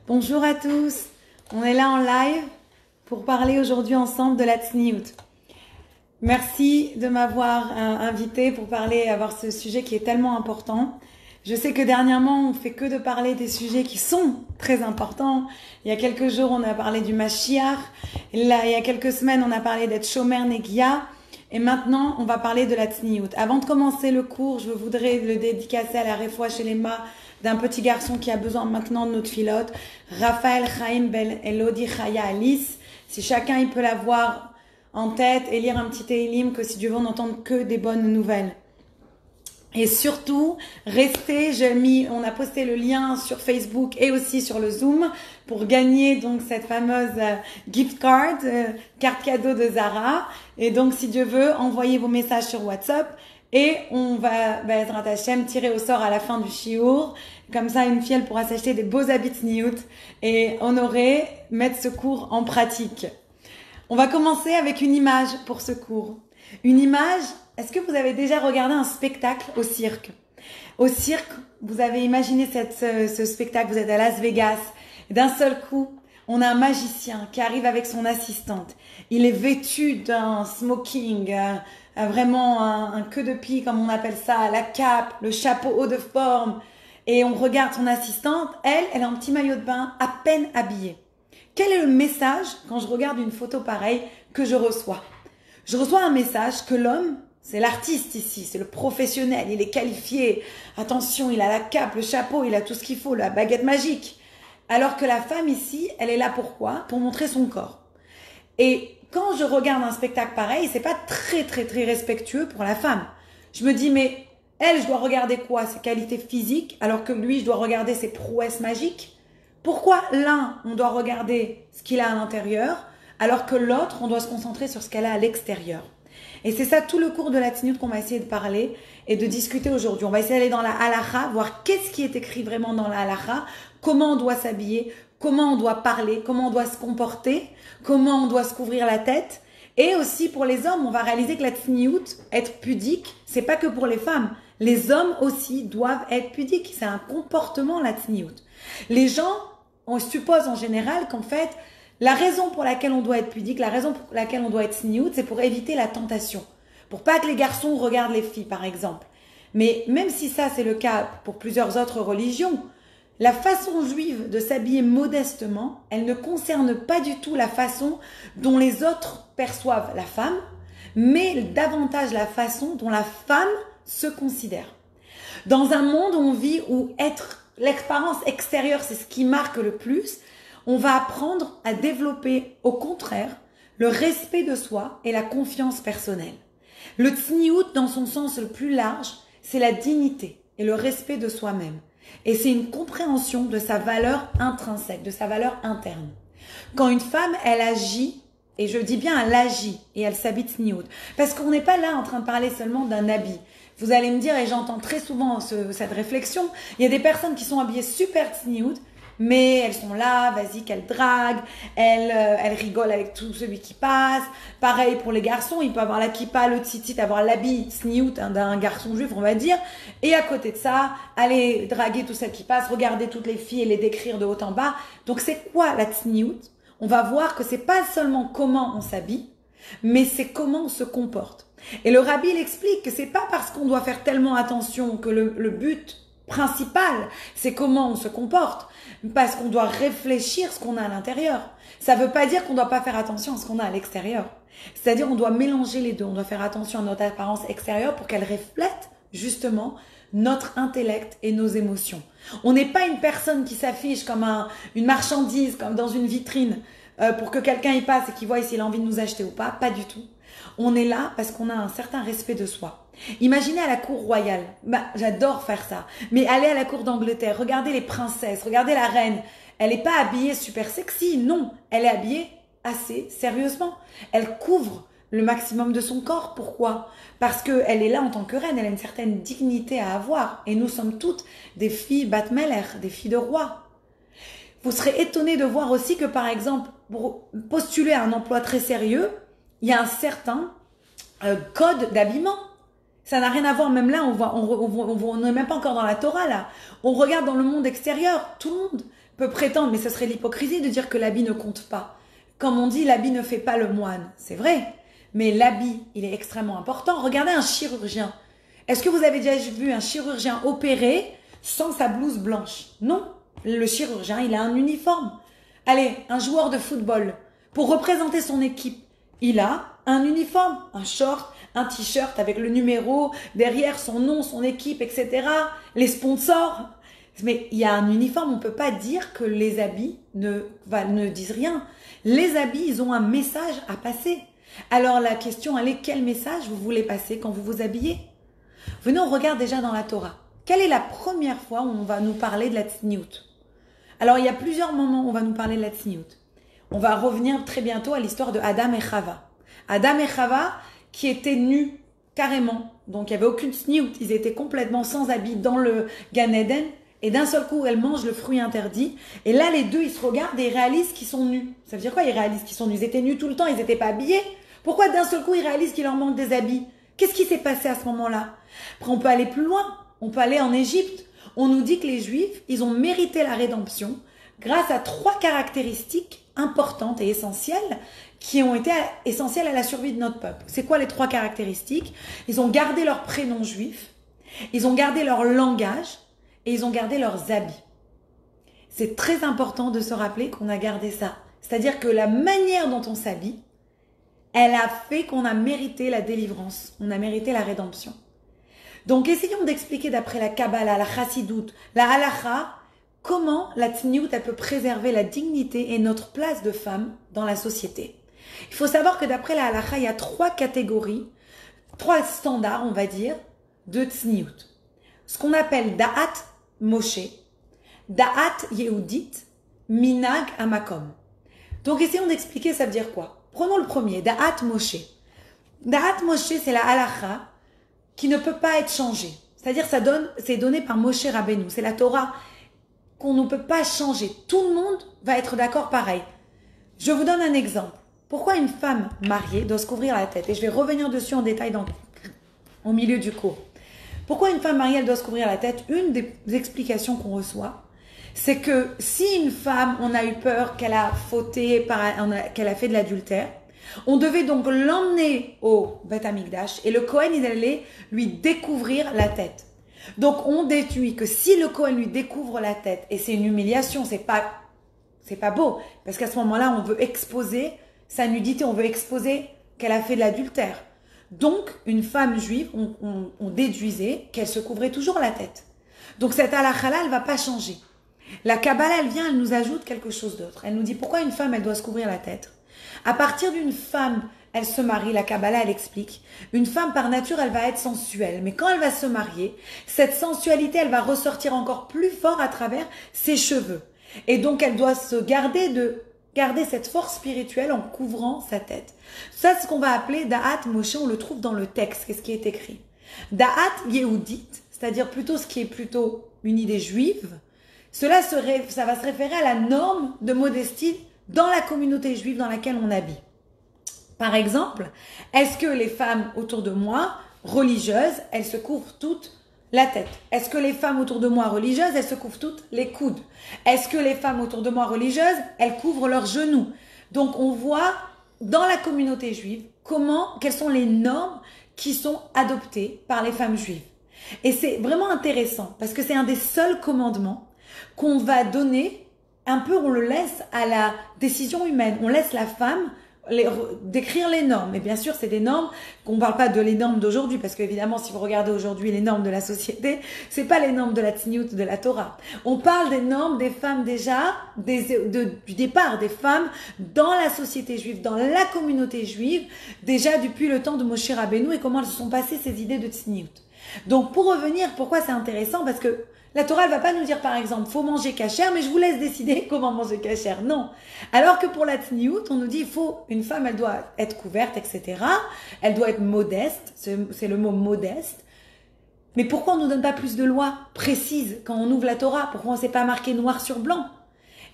Bonjour à tous, on est là en live pour parler aujourd'hui ensemble de la tsniout. Merci de m'avoir invité pour avoir ce sujet qui est tellement important. Je sais que dernièrement on fait que de parler des sujets qui sont très importants. Il y a quelques jours on a parlé du Mashiach, là il y a quelques semaines on a parlé d'être Shomer Negia, et maintenant on va parler de la tsniout. Avant de commencer le cours, je voudrais le dédicacer à la Refoua Shelema d'un petit garçon qui a besoin maintenant de notre filote, Raphaël Chaim Bel Elodie Chaya Alice. Si chacun il peut l'avoir en tête et lire un petit Tehillim, que si Dieu veut on n'entende que des bonnes nouvelles. Et surtout, restez, on a posté le lien sur Facebook et aussi sur le Zoom pour gagner donc cette fameuse gift card, carte cadeau de Zara. Et donc si Dieu veut, envoyez vos messages sur WhatsApp. Et on va, Bezrat Hashem, tirer au sort à la fin du shiur. Comme ça, une fille, elle pourra s'acheter des beaux habits tsniout et honorer, mettre ce cours en pratique. On va commencer avec une image pour ce cours. Une image, est-ce que vous avez déjà regardé un spectacle au cirque? Au cirque, vous avez imaginé ce spectacle, vous êtes à Las Vegas. D'un seul coup, on a un magicien qui arrive avec son assistante. Il est vêtu d'un smoking, vraiment un queue de pie, comme on appelle ça, la cape, le chapeau haut de forme. Et on regarde son assistante, elle a un petit maillot de bain, à peine habillée. Quel est le message, quand je regarde une photo pareille, que je reçois? Je reçois un message que l'homme, c'est l'artiste ici, c'est le professionnel, il est qualifié. Attention, il a la cape, le chapeau, il a tout ce qu'il faut, la baguette magique. Alors que la femme ici, elle est là pourquoi? Pour montrer son corps. Et quand je regarde un spectacle pareil, c'est pas très respectueux pour la femme. Je me dis, mais elle, je dois regarder quoi? Ses qualités physiques, alors que lui, je dois regarder ses prouesses magiques. Pourquoi l'un, on doit regarder ce qu'il a à l'intérieur, alors que l'autre, on doit se concentrer sur ce qu'elle a à l'extérieur? Et c'est ça tout le cours de la tsniout qu'on va essayer de parler et de discuter aujourd'hui. On va essayer d'aller dans la halakha, voir qu'est-ce qui est écrit vraiment dans la halakha, comment on doit s'habiller, comment on doit parler, comment on doit se comporter, comment on doit se couvrir la tête. Et aussi pour les hommes, on va réaliser que la tsniout, être pudique, c'est pas que pour les femmes. Les hommes aussi doivent être pudiques. C'est un comportement, la tsniout. Les gens, on suppose en général qu'en fait, la raison pour laquelle on doit être pudique, la raison pour laquelle on doit être tsniout, c'est pour éviter la tentation. Pour pas que les garçons regardent les filles, par exemple. Mais même si ça, c'est le cas pour plusieurs autres religions, la façon juive de s'habiller modestement, elle ne concerne pas du tout la façon dont les autres perçoivent la femme, mais davantage la façon dont la femme se considère. Dans un monde où on vit, où l'expérience extérieure, c'est ce qui marque le plus, on va apprendre à développer, au contraire, le respect de soi et la confiance personnelle. Le tsniout, dans son sens le plus large, c'est la dignité et le respect de soi-même. Et c'est une compréhension de sa valeur intrinsèque, de sa valeur interne. Quand une femme, elle agit, et je dis bien elle agit, et elle s'habille tsniout, parce qu'on n'est pas là en train de parler seulement d'un habit. Vous allez me dire, et j'entends très souvent cette réflexion, il y a des personnes qui sont habillées super tsniout, mais elles sont là, vas-y qu'elles draguent, elles rigolent avec tout celui qui passe. Pareil pour les garçons, il peut avoir la kippa, le tzitzit, avoir l'habit tsniout d'un garçon juif, on va dire. Et à côté de ça, aller draguer tout celles qui passent, regarder toutes les filles et les décrire de haut en bas. Donc c'est quoi la tsniout? On va voir que c'est pas seulement comment on s'habille, mais c'est comment on se comporte. Et le rabbi, il explique que c'est pas parce qu'on doit faire tellement attention que le but principal, c'est comment on se comporte, parce qu'on doit réfléchir ce qu'on a à l'intérieur. Ça veut pas dire qu'on doit pas faire attention à ce qu'on a à l'extérieur. C'est-à-dire on doit mélanger les deux. On doit faire attention à notre apparence extérieure pour qu'elle reflète justement notre intellect et nos émotions. On n'est pas une personne qui s'affiche comme une marchandise, comme dans une vitrine, pour que quelqu'un y passe et qu'il voit s'il a envie de nous acheter ou pas. Pas du tout. On est là parce qu'on a un certain respect de soi. Imaginez à la cour royale, j'adore faire ça, mais allez à la cour d'Angleterre, regardez les princesses, regardez la reine, elle n'est pas habillée super sexy, non, elle est habillée assez sérieusement. Elle couvre le maximum de son corps, pourquoi? Parce qu'elle est là en tant que reine, elle a une certaine dignité à avoir, et nous sommes toutes des filles Bat Meler, des filles de roi. Vous serez étonnés de voir aussi que par exemple, pour postuler à un emploi très sérieux, il y a un certain code d'habillement. Ça n'a rien à voir, même là, on n'est même pas encore dans la Torah, là. On regarde dans le monde extérieur, tout le monde peut prétendre, mais ce serait l'hypocrisie de dire que l'habit ne compte pas. Comme on dit, l'habit ne fait pas le moine. C'est vrai, mais l'habit, il est extrêmement important. Regardez un chirurgien. Est-ce que vous avez déjà vu un chirurgien opérer sans sa blouse blanche? Non. Le chirurgien, il a un uniforme. Allez, un joueur de football, pour représenter son équipe, il a un uniforme, un short, un t-shirt avec le numéro, derrière son nom, son équipe, etc. Les sponsors. Mais il y a un uniforme, on ne peut pas dire que les habits ne disent rien. Les habits, ils ont un message à passer. Alors la question, elle est, quel message vous voulez passer quand vous vous habillez? Venez, on regarde déjà dans la Torah. Quelle est la première fois où on va nous parler de la tsniout? Alors il y a plusieurs moments où on va nous parler de la tsniout. On va revenir très bientôt à l'histoire de Adam et Chava. Adam et Chava qui étaient nus carrément. Donc il n'y avait aucune tsniout. Ils étaient complètement sans habits dans le Gan Eden. Et d'un seul coup, elle mange le fruit interdit. Et là, les deux, ils se regardent et ils réalisent qu'ils sont nus. Ça veut dire quoi, ils réalisent qu'ils sont nus? Ils étaient nus tout le temps, ils n'étaient pas habillés. Pourquoi d'un seul coup, ils réalisent qu'il leur manque des habits? Qu'est-ce qui s'est passé à ce moment-là? Après, on peut aller plus loin. On peut aller en Égypte. On nous dit que les Juifs, ils ont mérité la rédemption grâce à 3 caractéristiques importantes et essentielles qui ont été essentielles à la survie de notre peuple. C'est quoi les 3 caractéristiques? Ils ont gardé leur prénom juif, ils ont gardé leur langage, et ils ont gardé leurs habits. C'est très important de se rappeler qu'on a gardé ça. C'est-à-dire que la manière dont on s'habille, elle a fait qu'on a mérité la délivrance, on a mérité la rédemption. Donc essayons d'expliquer d'après la Kabbalah, la Chassidoute, la Halacha, comment la Tsniout elle peut préserver la dignité et notre place de femme dans la société. Il faut savoir que d'après la Halacha, il y a 3 catégories, 3 standards, on va dire, de Tsniout. Ce qu'on appelle Da'at Moshe, Da'at Yehudit, Minag Amakom. Donc essayons d'expliquer ça veut dire quoi. Prenons le premier, Da'at Moshe. Da'at Moshe, c'est la halacha qui ne peut pas être changée. C'est-à-dire c'est donné par Moshe Rabbeinu. C'est la Torah qu'on ne peut pas changer. Tout le monde va être d'accord pareil. Je vous donne un exemple. Pourquoi une femme mariée doit se couvrir la tête? Et je vais revenir dessus en détail au milieu du cours. Pourquoi une femme mariée, elle doit se couvrir la tête? Une des explications qu'on reçoit, c'est que si une femme, on a eu peur qu'elle a fauté, qu'elle a fait de l'adultère, on devait donc l'emmener au Beth Amikdash et le Kohen, il allait lui découvrir la tête. Donc on déduit que si le Kohen lui découvre la tête, et c'est une humiliation, c'est pas beau, parce qu'à ce moment-là, on veut exposer sa nudité, on veut exposer qu'elle a fait de l'adultère. Donc, une femme juive, on déduisait qu'elle se couvrait toujours la tête. Donc, cette halakha-là, elle ne va pas changer. La Kabbalah, elle vient, elle nous ajoute quelque chose d'autre. Elle nous dit pourquoi une femme, elle doit se couvrir la tête. À partir d'une femme, elle se marie, la Kabbalah, elle explique. Une femme, par nature, elle va être sensuelle. Mais quand elle va se marier, cette sensualité, elle va ressortir encore plus fort à travers ses cheveux. Et donc, elle doit se garder cette force spirituelle en couvrant sa tête. Ça, c'est ce qu'on va appeler Da'at Moshe, on le trouve dans le texte, qu'est-ce qui est écrit. Da'at Yehudit, c'est-à-dire plutôt ce qui est plutôt une idée juive, ça va se référer à la norme de modestie dans la communauté juive dans laquelle on habite. Par exemple, est-ce que les femmes autour de moi, religieuses, elles se couvrent toutes la tête? Est-ce que les femmes autour de moi religieuses, elles se couvrent toutes les coudes? Est-ce que les femmes autour de moi religieuses, elles couvrent leurs genoux? Donc on voit dans la communauté juive quelles sont les normes qui sont adoptées par les femmes juives. Et c'est vraiment intéressant parce que c'est un des seuls commandements qu'on va donner, un peu on le laisse à la décision humaine. On laisse la femme d'écrire les normes. Et bien sûr, c'est des normes qu'on ne parle pas de les normes d'aujourd'hui, parce qu'évidemment, si vous regardez aujourd'hui les normes de la société, c'est pas les normes de la Tsniout, de la Torah. On parle des normes des femmes déjà, du départ des femmes dans la société juive, dans la communauté juive, déjà depuis le temps de Moshe Rabbeinu et comment elles se sont passées ces idées de Tsniout. Donc, pour revenir, pourquoi c'est intéressant? Parce que la Torah ne va pas nous dire, par exemple, faut manger kasher, mais je vous laisse décider comment manger kasher. Non. Alors que pour la tsniout, on nous dit, une femme, elle doit être couverte, etc. Elle doit être modeste. C'est le mot modeste. Mais pourquoi on ne nous donne pas plus de lois précises quand on ouvre la Torah? Pourquoi on ne s'est pas marqué noir sur blanc?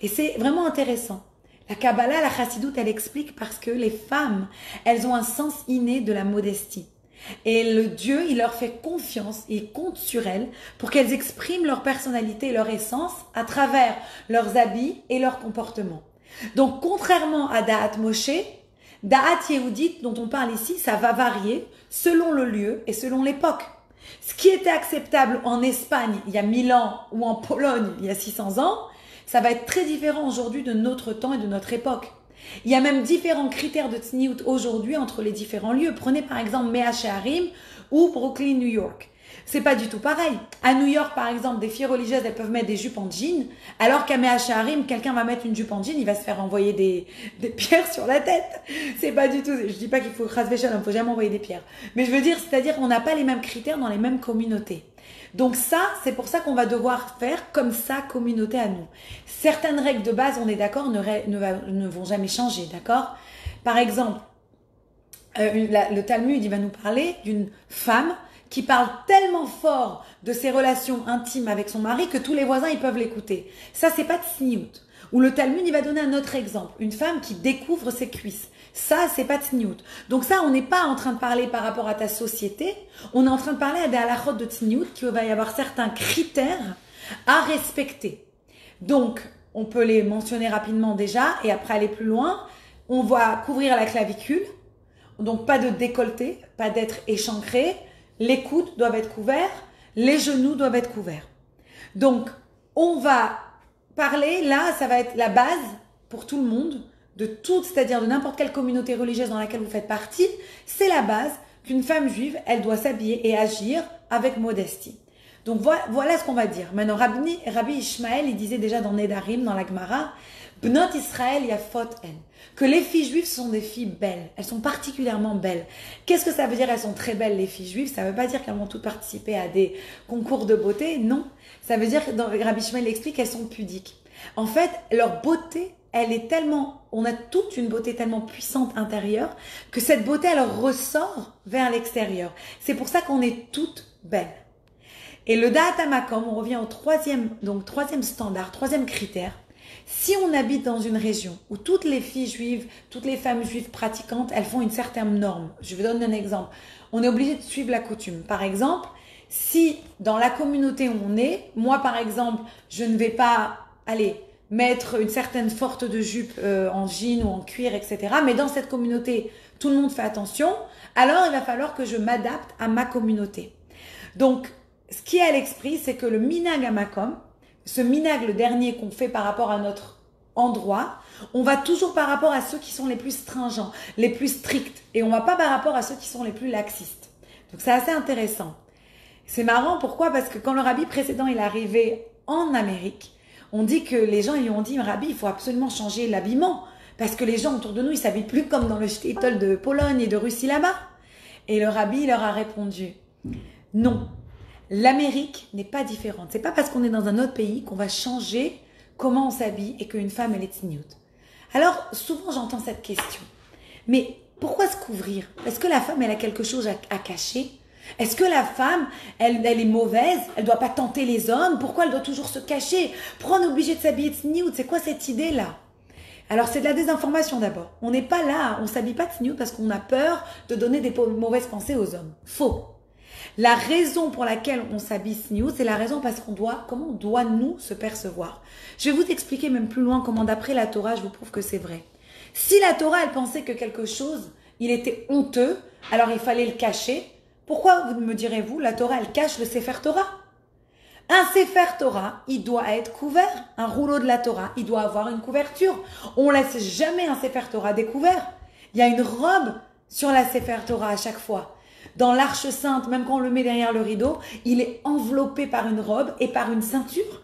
Et c'est vraiment intéressant. La Kabbalah, la Chassidoute, elle explique parce que les femmes, elles ont un sens inné de la modestie. Et le Dieu, il leur fait confiance, il compte sur elles pour qu'elles expriment leur personnalité et leur essence à travers leurs habits et leur comportement. Donc, contrairement à Da'at Moshe, Da'at Yehudit dont on parle ici, ça va varier selon le lieu et selon l'époque. Ce qui était acceptable en Espagne il y a 1000 ans ou en Pologne il y a 600 ans, ça va être très différent aujourd'hui de notre temps et de notre époque. Il y a même différents critères de tsniout aujourd'hui entre les différents lieux. Prenez par exemple Mea Shearim ou Brooklyn, New York. C'est pas du tout pareil. À New York, par exemple, des filles religieuses, elles peuvent mettre des jupes en jean, alors qu'à Mea Shearim, quelqu'un va mettre une jupe en jean, il va se faire envoyer des pierres sur la tête. C'est pas du tout, je dis pas qu'il faut rasver il faut jamais envoyer des pierres. Mais je veux dire, c'est-à-dire qu'on n'a pas les mêmes critères dans les mêmes communautés. Donc ça, c'est pour ça qu'on va devoir faire comme sa communauté à nous. Certaines règles de base, on est d'accord, ne vont jamais changer, d'accord? Par exemple, le Talmud, il va nous parler d'une femme qui parle tellement fort de ses relations intimes avec son mari que tous les voisins, ils peuvent l'écouter. Ça, c'est pas tsniout. Ou le Talmud, il va donner un autre exemple. Une femme qui découvre ses cuisses. Ça, c'est pas tsniout. Donc ça, on n'est pas en train de parler par rapport à ta société. On est en train de parler à des halachot de tsniout, qu'il va y avoir certains critères à respecter. Donc, on peut les mentionner rapidement déjà et après aller plus loin. On va couvrir la clavicule. Donc, pas de décolleté, pas d'être échancré. Les coudes doivent être couverts, les genoux doivent être couverts. Donc, on va parler, là, ça va être la base pour tout le monde, de toute, c'est-à-dire de n'importe quelle communauté religieuse dans laquelle vous faites partie, c'est la base qu'une femme juive, elle doit s'habiller et agir avec modestie. Donc, voilà ce qu'on va dire. Maintenant, Rabbi Ishmael, il disait déjà dans Nedarim, dans la Gemara, Bnot Israël yafot en. Que les filles juives sont des filles belles. Elles sont particulièrement belles. Qu'est-ce que ça veut dire elles sont très belles les filles juives? Ça ne veut pas dire qu'elles vont toutes participer à des concours de beauté. Non. Ça veut dire que dans Rabbi Ishmael explique qu'elles sont pudiques. En fait, leur beauté, elle est tellement, on a toute une beauté tellement puissante intérieure que cette beauté, elle ressort vers l'extérieur. C'est pour ça qu'on est toutes belles. Et le Da'at HaMakom, on revient au troisième standard, troisième critère. Si on habite dans une région où toutes les filles juives, toutes les femmes juives pratiquantes, elles font une certaine norme. Je vous donne un exemple. On est obligé de suivre la coutume. Par exemple, si dans la communauté où on est, moi par exemple, je ne vais pas mettre une certaine sorte de jupe en jean ou en cuir, etc. Mais dans cette communauté, tout le monde fait attention. Alors, il va falloir que je m'adapte à ma communauté. Donc, ce qui est à l'esprit, c'est que le minag hamakom, ce minag, le dernier qu'on fait par rapport à notre endroit, on va toujours par rapport à ceux qui sont les plus stringents, les plus stricts, et on va pas par rapport à ceux qui sont les plus laxistes. Donc c'est assez intéressant. C'est marrant, pourquoi? Parce que quand le rabbi précédent il est arrivé en Amérique, on dit que les gens ils lui ont dit, rabbi, il faut absolument changer l'habillement, parce que les gens autour de nous, ils s'habillent plus comme dans le shtetl de Pologne et de Russie là-bas. Et le rabbi leur a répondu, non. L'Amérique n'est pas différente. C'est pas parce qu'on est dans un autre pays qu'on va changer comment on s'habille et qu'une femme elle est tsniout. Alors souvent j'entends cette question. Mais pourquoi se couvrir? Est-ce que la femme elle a quelque chose à cacher? Est-ce que la femme elle est mauvaise? Elle doit pas tenter les hommes? Pourquoi elle doit toujours se cacher? Pourquoi on est obligé de s'habiller tsniout? C'est quoi cette idée là? Alors c'est de la désinformation d'abord. On n'est pas là, on s'habille pas tsniout parce qu'on a peur de donner des mauvaises pensées aux hommes. Faux. La raison pour laquelle on s'habille tsniout, c'est la raison parce comment on doit nous se percevoir. Je vais vous expliquer même plus loin comment d'après la Torah, je vous prouve que c'est vrai. Si la Torah, elle pensait que quelque chose, il était honteux, alors il fallait le cacher. Pourquoi, me direz-vous, la Torah, elle cache le Sefer Torah? Un Sefer Torah, il doit être couvert. Un rouleau de la Torah, il doit avoir une couverture. On laisse jamais un Sefer Torah découvert. Il y a une robe sur la Sefer Torah à chaque fois. Dans l'Arche Sainte, même quand on le met derrière le rideau, il est enveloppé par une robe et par une ceinture.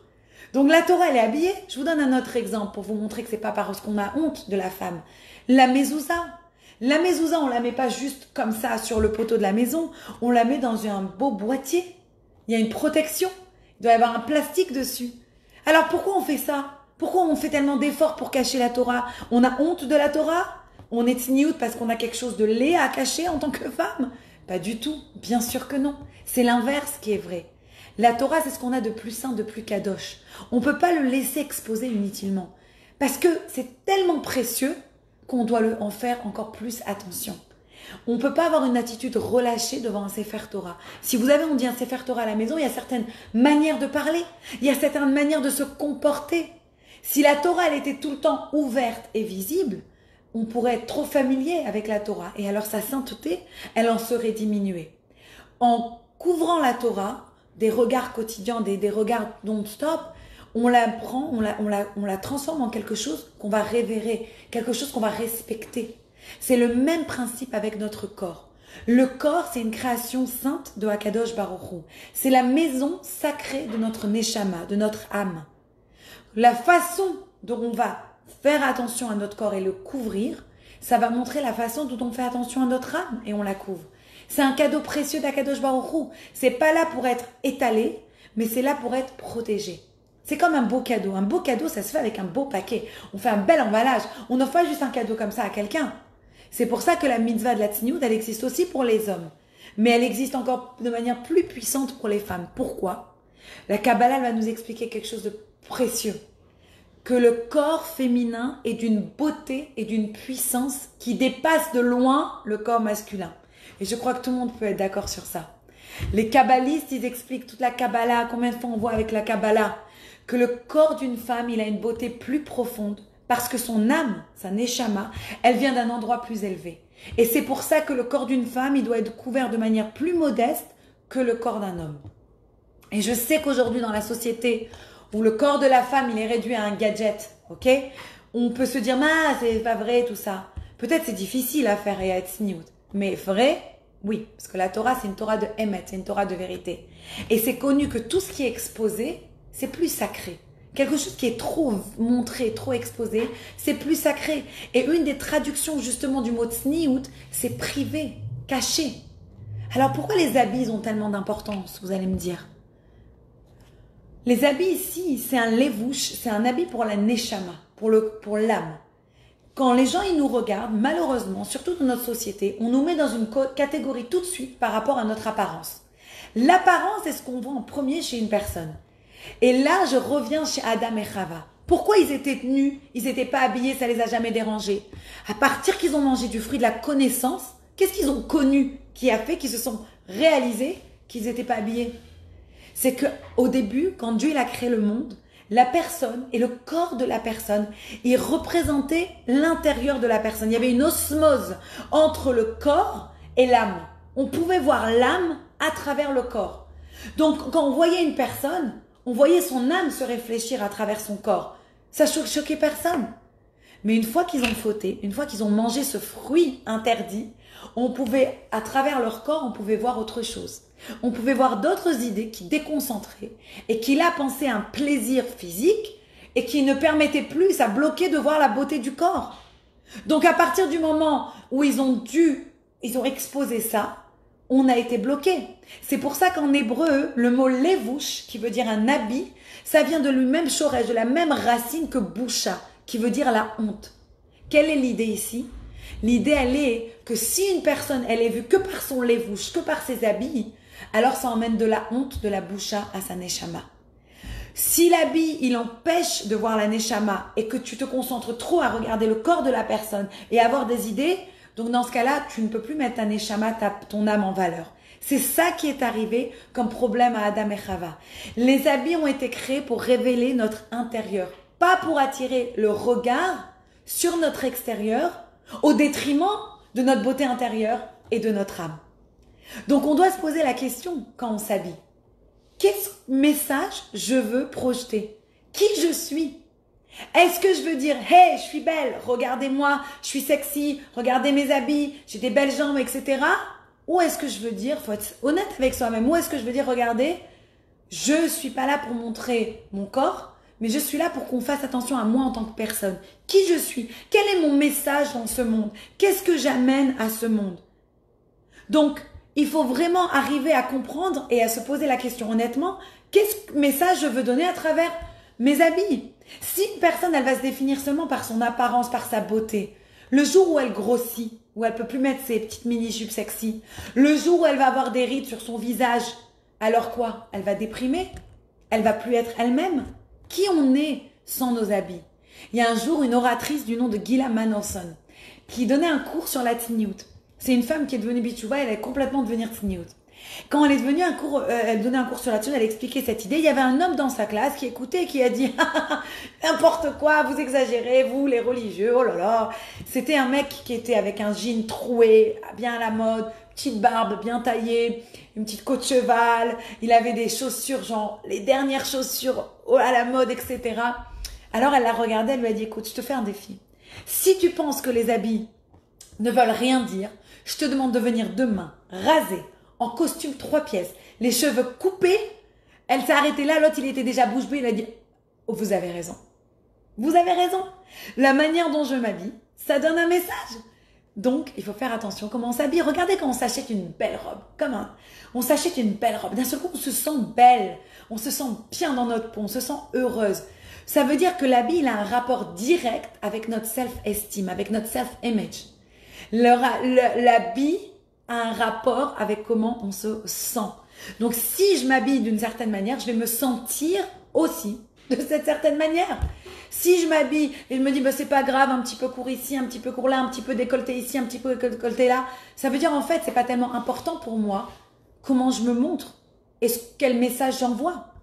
Donc la Torah, elle est habillée. Je vous donne un autre exemple pour vous montrer que c'est pas parce qu'on a honte de la femme. La mezouza. La mezouza, on la met pas juste comme ça sur le poteau de la maison. On la met dans un beau boîtier. Il y a une protection. Il doit y avoir un plastique dessus. Alors pourquoi on fait ça? Pourquoi on fait tellement d'efforts pour cacher la Torah? On a honte de la Torah? On est tsniout parce qu'on a quelque chose de laid à cacher en tant que femme? Pas du tout, bien sûr que non. C'est l'inverse qui est vrai. La Torah, c'est ce qu'on a de plus saint, de plus kadosh. On ne peut pas le laisser exposer inutilement. Parce que c'est tellement précieux qu'on doit en faire encore plus attention. On ne peut pas avoir une attitude relâchée devant un Sefer Torah. Si vous avez, on dit un Sefer Torah à la maison, il y a certaines manières de parler, il y a certaines manières de se comporter. Si la Torah, elle était tout le temps ouverte et visible, on pourrait être trop familier avec la Torah. Et alors sa sainteté, elle en serait diminuée. En couvrant la Torah, des regards quotidiens, des regards non-stop, on la prend, on la transforme en quelque chose qu'on va révérer, quelque chose qu'on va respecter. C'est le même principe avec notre corps. Le corps, c'est une création sainte de Hakadosh Baruch Hu. C'est la maison sacrée de notre Neshama, de notre âme. La façon dont on va faire attention à notre corps et le couvrir, ça va montrer la façon dont on fait attention à notre âme et on la couvre. C'est un cadeau précieux d'Hakadosh Baruch Hu. C'est pas là pour être étalé, mais c'est là pour être protégé. C'est comme un beau cadeau. Un beau cadeau, ça se fait avec un beau paquet. On fait un bel emballage. On n'offre pas juste un cadeau comme ça à quelqu'un. C'est pour ça que la mitzvah de la tzniut, elle existe aussi pour les hommes. Mais elle existe encore de manière plus puissante pour les femmes. Pourquoi? La Kabbalah va nous expliquer quelque chose de précieux. Que le corps féminin est d'une beauté et d'une puissance qui dépasse de loin le corps masculin. Et je crois que tout le monde peut être d'accord sur ça. Les kabbalistes, ils expliquent toute la Kabbalah. Combien de fois on voit avec la Kabbalah que le corps d'une femme, il a une beauté plus profonde parce que son âme, sa neshama, elle vient d'un endroit plus élevé. Et c'est pour ça que le corps d'une femme, il doit être couvert de manière plus modeste que le corps d'un homme. Et je sais qu'aujourd'hui, dans la société où le corps de la femme, il est réduit à un gadget, ok? On peut se dire, ah, c'est pas vrai, tout ça. Peut-être c'est difficile à faire et à être tzniut. Mais vrai, oui. Parce que la Torah, c'est une Torah de Emet, c'est une Torah de vérité. Et c'est connu que tout ce qui est exposé, c'est plus sacré. Quelque chose qui est trop montré, trop exposé, c'est plus sacré. Et une des traductions justement du mot tzniut, c'est privé, caché. Alors pourquoi les habits ont tellement d'importance, vous allez me dire? Les habits ici, c'est un levouche, c'est un habit pour la neshama, pour l'âme. Quand les gens ils nous regardent, malheureusement, surtout dans notre société, on nous met dans une catégorie tout de suite par rapport à notre apparence. L'apparence est ce qu'on voit en premier chez une personne. Et là, je reviens chez Adam et Chava. Pourquoi ils étaient nus? Ils n'étaient pas habillés, ça les a jamais dérangés. À partir qu'ils ont mangé du fruit de la connaissance, qu'est-ce qu'ils ont connu qui a fait qu'ils se sont réalisés qu'ils n'étaient pas habillés? C'est que au début, quand Dieu il a créé le monde, la personne et le corps de la personne, il représentait l'intérieur de la personne. Il y avait une osmose entre le corps et l'âme. On pouvait voir l'âme à travers le corps. Donc, quand on voyait une personne, on voyait son âme se réfléchir à travers son corps. Ça choquait personne. Mais une fois qu'ils ont fauté, une fois qu'ils ont mangé ce fruit interdit, on pouvait, à travers leur corps, on pouvait voir autre chose. On pouvait voir d'autres idées qui déconcentraient et qui là pensaient à un plaisir physique et qui ne permettaient plus, ça bloquait de voir la beauté du corps. Donc à partir du moment où ils ont exposé ça, on a été bloqué. C'est pour ça qu'en hébreu, le mot levouche, qui veut dire un habit, ça vient de lui-même shoresh, de la même racine que boucha, qui veut dire la honte. Quelle est l'idée ici? L'idée, elle est que si une personne, elle est vue que par son levouche, que par ses habits, alors ça emmène de la honte, de la boucha à sa neshama. Si l'habit, il empêche de voir la neshama et que tu te concentres trop à regarder le corps de la personne et avoir des idées, donc dans ce cas-là, tu ne peux plus mettre ta neshama, ton âme en valeur. C'est ça qui est arrivé comme problème à Adam et Chava. Les habits ont été créés pour révéler notre intérieur, pas pour attirer le regard sur notre extérieur au détriment de notre beauté intérieure et de notre âme. Donc on doit se poser la question quand on s'habille. Quel message je veux projeter? Qui je suis? Est-ce que je veux dire « Hey, je suis belle, regardez-moi, je suis sexy, regardez mes habits, j'ai des belles jambes, etc. » Ou est-ce que je veux dire, faut être honnête avec soi-même, ou est-ce que je veux dire « Regardez, je suis pas là pour montrer mon corps, mais je suis là pour qu'on fasse attention à moi en tant que personne. Qui je suis? Quel est mon message dans ce monde? Qu'est-ce que j'amène à ce monde ?» Donc, il faut vraiment arriver à comprendre et à se poser la question honnêtement, quel message je veux donner à travers mes habits? Si une personne, elle va se définir seulement par son apparence, par sa beauté, le jour où elle grossit, où elle peut plus mettre ses petites mini-jupes sexy, le jour où elle va avoir des rides sur son visage, alors quoi? Elle va déprimer? Elle va plus être elle-même? Qui on est sans nos habits? Il y a un jour une oratrice du nom de Gila Manelson qui donnait un cours sur la tzniut. C'est une femme qui est devenue Bitchouba, elle est complètement devenue Tzniut. Quand elle est devenue elle donnait un cours sur la Tzniut, elle expliquait cette idée. Il y avait un homme dans sa classe qui écoutait et qui a dit n'importe quoi, vous exagérez, vous les religieux, oh là là. C'était un mec qui était avec un jean troué, bien à la mode, petite barbe bien taillée, une petite queue de cheval. Il avait des chaussures, genre les dernières chaussures à la mode, etc. Alors elle l'a regardé, elle lui a dit écoute, je te fais un défi. Si tu penses que les habits ne veulent rien dire, je te demande de venir demain, rasé, en costume 3 pièces, les cheveux coupés. Elle s'est arrêtée là, l'autre il était déjà bouche bée, il a dit oh, vous avez raison. Vous avez raison. La manière dont je m'habille, ça donne un message. Donc, il faut faire attention comment on s'habille. Regardez quand on s'achète une belle robe. On s'achète une belle robe. D'un seul coup, on se sent belle. On se sent bien dans notre peau. On se sent heureuse. Ça veut dire que l'habit, il a un rapport direct avec notre self-esteem, avec notre self-image. L'habit a un rapport avec comment on se sent. Donc, si je m'habille d'une certaine manière, je vais me sentir aussi de cette certaine manière. Si je m'habille et je me dis bah, c'est pas grave, un petit peu court ici, un petit peu court là, un petit peu décolleté ici, un petit peu décolleté là, ça veut dire en fait c'est pas tellement important pour moi comment je me montre et quel message j'envoie.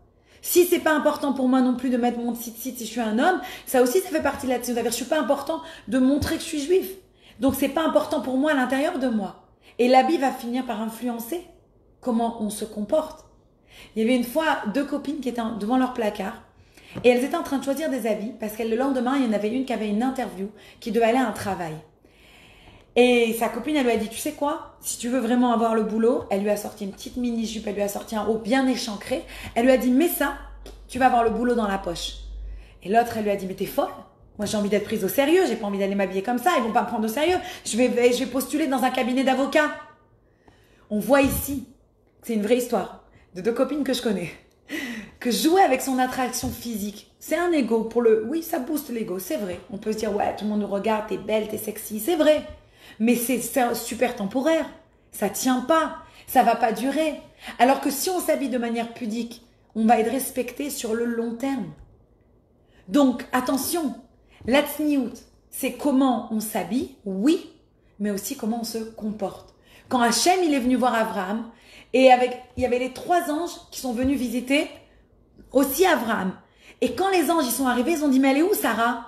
Si c'est pas important pour moi non plus de mettre mon site si je suis un homme, ça aussi ça fait partie de la dessus. Je suis pas important de montrer que je suis juif. Donc c'est pas important pour moi à l'intérieur de moi. Et l'habit va finir par influencer comment on se comporte. Il y avait une fois 2 copines qui étaient devant leur placard. Et elles étaient en train de choisir des habits parce que le lendemain, il y en avait une qui avait une interview, qui devait aller à un travail. Et sa copine, elle lui a dit, tu sais quoi, si tu veux vraiment avoir le boulot, elle lui a sorti une petite mini-jupe, elle lui a sorti un haut bien échancré. Elle lui a dit, mets ça, tu vas avoir le boulot dans la poche. Et l'autre, elle lui a dit, mais t'es folle. Moi, j'ai envie d'être prise au sérieux, j'ai pas envie d'aller m'habiller comme ça, ils vont pas me prendre au sérieux. Je vais postuler dans un cabinet d'avocats. On voit ici, c'est une vraie histoire de 2 copines que je connais. Que jouer avec son attraction physique, c'est un ego pour le... Oui, ça booste l'ego, c'est vrai. On peut se dire, ouais, tout le monde nous regarde, t'es belle, t'es sexy, c'est vrai. Mais c'est super temporaire. Ça tient pas, ça va pas durer. Alors que si on s'habille de manière pudique, on va être respecté sur le long terme. Donc, attention, la tsniout, c'est comment on s'habille, oui, mais aussi comment on se comporte. Quand Hachem, il est venu voir Abraham, et il y avait les 3 anges qui sont venus visiter aussi Abraham. Et quand les anges y sont arrivés, ils ont dit, mais elle est où Sarah?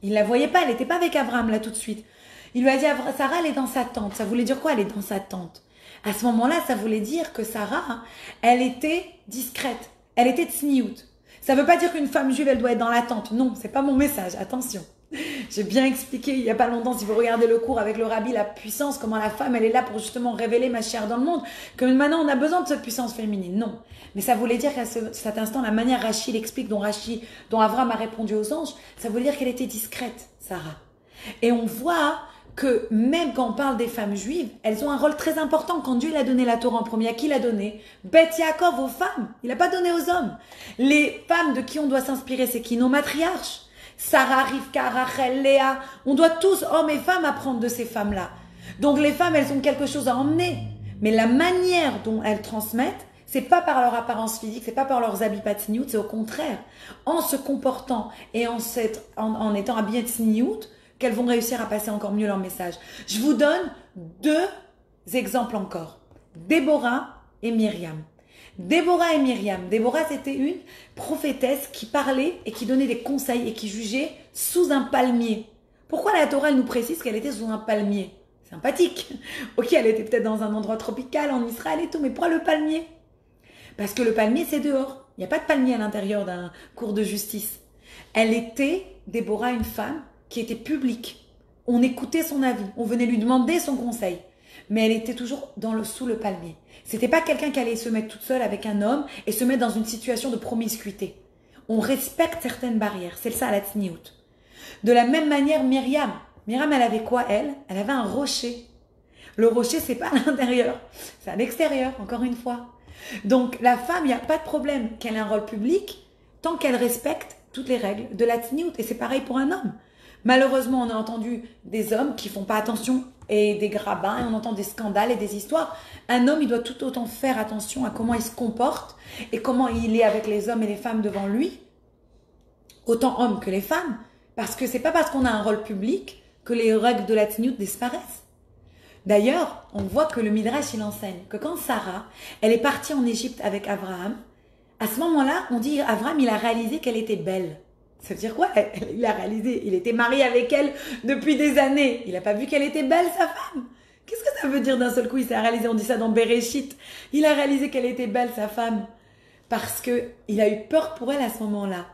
Ils la voyaient pas, elle n'était pas avec Abraham là tout de suite. Il lui a dit, Sarah, elle est dans sa tente. Ça voulait dire quoi, elle est dans sa tente? À ce moment-là, ça voulait dire que Sarah, elle était discrète. Elle était tsniout. Ça veut pas dire qu'une femme juive, elle doit être dans la tente. Non, c'est pas mon message, attention. J'ai bien expliqué il y a pas longtemps, si vous regardez le cours avec le rabbi, la puissance, comment la femme, elle est là pour justement révéler ma chair dans le monde, que maintenant on a besoin de cette puissance féminine. Non. Mais ça voulait dire qu'à cet instant, la manière Rachid explique, dont Abraham a répondu aux anges, ça voulait dire qu'elle était discrète, Sarah. Et on voit que même quand on parle des femmes juives, elles ont un rôle très important. Quand Dieu l'a donné la Torah en premier, à qui l'a donné? Beth Yaakov, aux femmes. Il n'a pas donné aux hommes. Les femmes de qui on doit s'inspirer, c'est qui? Nos matriarches. Sarah, Rivka, Rachel, Léa. On doit tous, hommes et femmes, apprendre de ces femmes-là. Donc les femmes, elles ont quelque chose à emmener. Mais la manière dont elles transmettent, c'est pas par leur apparence physique, c'est pas par leurs habits pas tsniout, c'est au contraire. En se comportant et en étant habillées tsniout, qu'elles vont réussir à passer encore mieux leur message. Je vous donne 2 exemples encore. Déborah et Myriam. Déborah et Myriam. Déborah, c'était une prophétesse qui parlait et qui donnait des conseils et qui jugeait sous un palmier. Pourquoi la Torah elle nous précise qu'elle était sous un palmier? Sympathique. Ok, elle était peut-être dans un endroit tropical, en Israël et tout, mais pourquoi le palmier? Parce que le palmier, c'est dehors. Il n'y a pas de palmier à l'intérieur d'un cours de justice. Elle était, Déborah, une femme qui était publique. On écoutait son avis, on venait lui demander son conseil. Mais elle était toujours sous le palmier. C'était pas quelqu'un qui allait se mettre toute seule avec un homme et se mettre dans une situation de promiscuité. On respecte certaines barrières. C'est ça la tsniout. De la même manière, Myriam. Myriam, elle avait quoi, elle? Elle avait un rocher. Le rocher, c'est pas à l'intérieur, c'est à l'extérieur, encore une fois. Donc, la femme, il n'y a pas de problème qu'elle ait un rôle public tant qu'elle respecte toutes les règles de la tsniout. Et c'est pareil pour un homme. Malheureusement, on a entendu des hommes qui font pas attention et des grabins, et on entend des scandales et des histoires. Un homme, il doit tout autant faire attention à comment il se comporte et comment il est avec les hommes et les femmes devant lui, autant hommes que les femmes, parce que c'est pas parce qu'on a un rôle public que les règles de la tsniout disparaissent. D'ailleurs, on voit que le Midrash, il enseigne que quand Sarah, elle est partie en Égypte avec Abraham, à ce moment-là, on dit Abraham, il a réalisé qu'elle était belle. Ça veut dire quoi? Il a réalisé, il était marié avec elle depuis des années. Il n'a pas vu qu'elle était belle, sa femme. Qu'est-ce que ça veut dire d'un seul coup? Il s'est réalisé, on dit ça dans Bereshit. Il a réalisé qu'elle était belle, sa femme. Parce que il a eu peur pour elle à ce moment-là.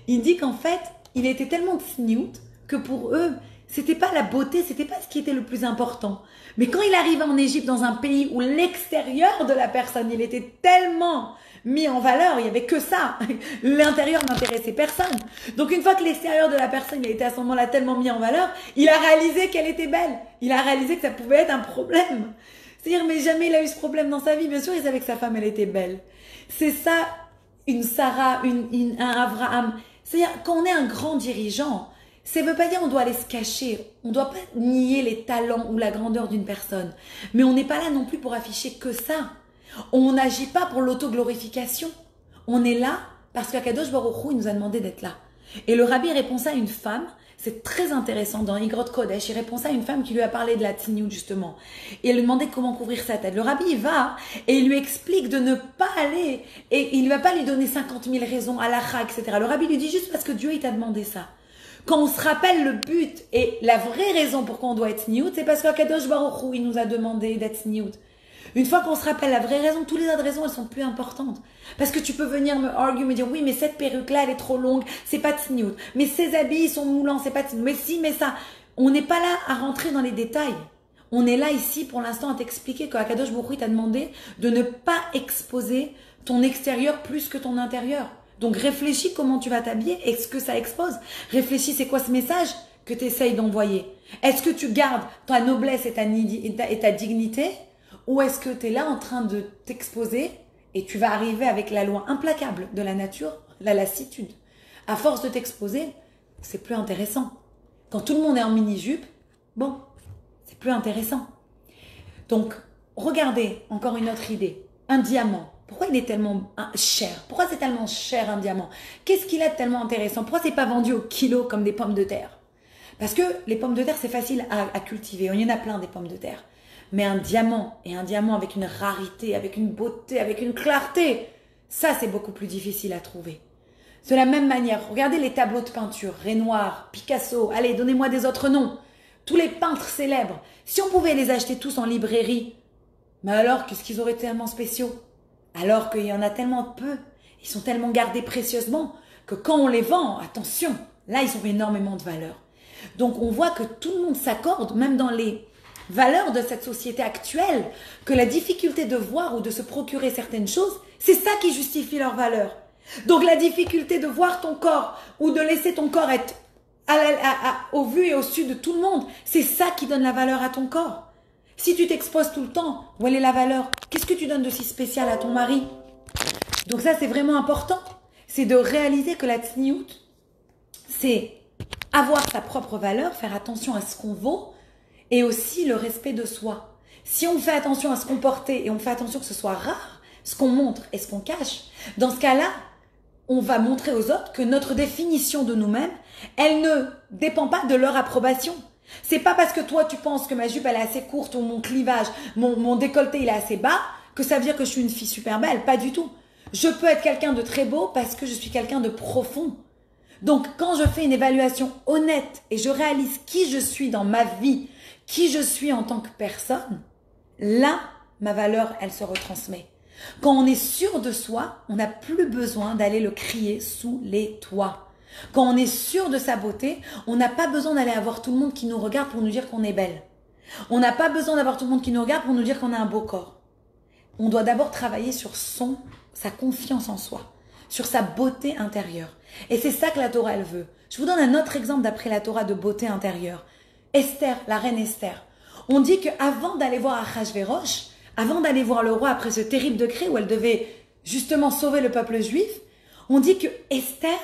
Il dit qu'en fait, il était tellement tsniout que pour eux, c'était pas la beauté, c'était pas ce qui était le plus important. Mais quand il arrivait en Égypte, dans un pays où l'extérieur de la personne, il était tellement mis en valeur, il n'y avait que ça. L'intérieur n'intéressait personne. Donc une fois que l'extérieur de la personne, il était à ce moment-là tellement mis en valeur, il a réalisé qu'elle était belle. Il a réalisé que ça pouvait être un problème. C'est-à-dire, mais jamais il a eu ce problème dans sa vie. Bien sûr, il savait que sa femme, elle était belle. C'est ça, une Sarah, un Abraham. C'est-à-dire, quand on est un grand dirigeant, ça ne veut pas dire qu'on doit aller se cacher. On ne doit pas nier les talents ou la grandeur d'une personne. Mais on n'est pas là non plus pour afficher que ça. On n'agit pas pour l'autoglorification. On est là parce qu'Akadosh Baruch Hu, il nous a demandé d'être là. Et le rabbi répond ça à une femme. C'est très intéressant dans Igrot Kodesh. Il répond ça à une femme qui lui a parlé de la tzniut justement. Et elle lui demandait comment couvrir sa tête. Le rabbi il va et il lui explique de ne pas aller. Et il ne va pas lui donner 50 000 raisons, halakha, etc. Le rabbi lui dit juste parce que Dieu il t'a demandé ça. Quand on se rappelle le but et la vraie raison pourquoi on doit être tzniut, c'est parce qu'Akadosh Baruch Hu, il nous a demandé d'être tzniut. Une fois qu'on se rappelle la vraie raison, toutes les autres raisons, elles sont plus importantes. Parce que tu peux venir me dire, oui, mais cette perruque-là, elle est trop longue, c'est pas tsniout. Mais ces habits, ils sont moulants, c'est pas tsniout. Mais si, mais ça. On n'est pas là à rentrer dans les détails. On est là ici, pour l'instant, à t'expliquer qu'Akadosh Baruch Hu t'a demandé de ne pas exposer ton extérieur plus que ton intérieur. Donc réfléchis comment tu vas t'habiller et ce que ça expose. Réfléchis, c'est quoi ce message que tu essayes d'envoyer? Est-ce que tu gardes ta noblesse et ta dignité? Ou est-ce que tu es là en train de t'exposer et tu vas arriver avec la loi implacable de la nature, la lassitude. À force de t'exposer, c'est plus intéressant. Quand tout le monde est en mini-jupe, bon, c'est plus intéressant. Donc, regardez, encore une autre idée. Un diamant. Pourquoi il est tellement cher? Pourquoi c'est tellement cher un diamant? Qu'est-ce qu'il a de tellement intéressant? Pourquoi c'est pas vendu au kilo comme des pommes de terre? Parce que les pommes de terre, c'est facile à cultiver. Il y en a plein des pommes de terre. Mais un diamant, et un diamant avec une rarité, avec une beauté, avec une clarté, ça c'est beaucoup plus difficile à trouver. De la même manière, regardez les tableaux de peinture, Renoir, Picasso, allez, donnez-moi des autres noms. Tous les peintres célèbres, si on pouvait les acheter tous en librairie, mais alors qu'est-ce qu'ils auraient tellement spéciaux? Alors qu'il y en a tellement peu, ils sont tellement gardés précieusement, que quand on les vend, attention, là ils ont énormément de valeur. Donc on voit que tout le monde s'accorde, même dans les valeurs de cette société actuelle, que la difficulté de voir ou de se procurer certaines choses, c'est ça qui justifie leur valeur. Donc la difficulté de voir ton corps ou de laisser ton corps être au vu et au su de tout le monde, c'est ça qui donne la valeur à ton corps. Si tu t'exposes tout le temps, où elle est la valeur? Qu'est-ce que tu donnes de si spécial à ton mari? Donc ça c'est vraiment important, c'est de réaliser que la tsniout, c'est avoir sa propre valeur, faire attention à ce qu'on vaut, et aussi le respect de soi. Si on fait attention à se comporter et on fait attention que ce soit rare, ce qu'on montre et ce qu'on cache, dans ce cas-là, on va montrer aux autres que notre définition de nous-mêmes, elle ne dépend pas de leur approbation. C'est pas parce que toi tu penses que ma jupe elle est assez courte ou mon clivage, mon décolleté il est assez bas, que ça veut dire que je suis une fille super belle. Pas du tout. Je peux être quelqu'un de très beau parce que je suis quelqu'un de profond. Donc quand je fais une évaluation honnête et je réalise qui je suis dans ma vie, qui je suis en tant que personne, là, ma valeur, elle se retransmet. Quand on est sûr de soi, on n'a plus besoin d'aller le crier sous les toits. Quand on est sûr de sa beauté, on n'a pas besoin d'aller avoir tout le monde qui nous regarde pour nous dire qu'on est belle. On n'a pas besoin d'avoir tout le monde qui nous regarde pour nous dire qu'on a un beau corps. On doit d'abord travailler sur sa confiance en soi, sur sa beauté intérieure. Et c'est ça que la Torah, elle veut. Je vous donne un autre exemple d'après la Torah de beauté intérieure. Esther, la reine Esther. On dit qu'avant d'aller voir Achashvérosh, avant d'aller voir le roi après ce terrible décret où elle devait justement sauver le peuple juif, on dit que Esther,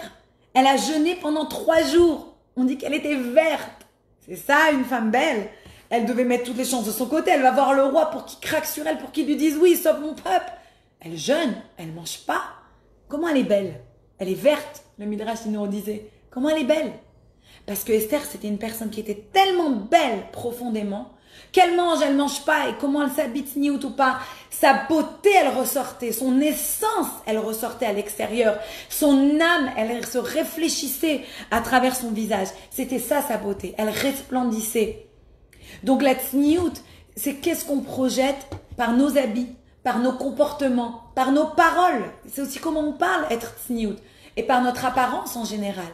elle a jeûné pendant 3 jours. On dit qu'elle était verte. C'est ça, une femme belle. Elle devait mettre toutes les chances de son côté. Elle va voir le roi pour qu'il craque sur elle, pour qu'il lui dise oui, sauve mon peuple. Elle jeûne, elle mange pas. Comment elle est belle? Elle est verte, le Midrash il nous disait. Comment elle est belle? Parce que Esther, c'était une personne qui était tellement belle profondément Qu'elle mange pas, et comment elle s'habille tsniout ou pas, sa beauté, elle ressortait, son essence, elle ressortait à l'extérieur, son âme, elle se réfléchissait à travers son visage. C'était ça sa beauté, elle resplendissait. Donc la tsniout, c'est qu'est-ce qu'on projette par nos habits, par nos comportements, par nos paroles. C'est aussi comment on parle, être tsniout, et par notre apparence en général.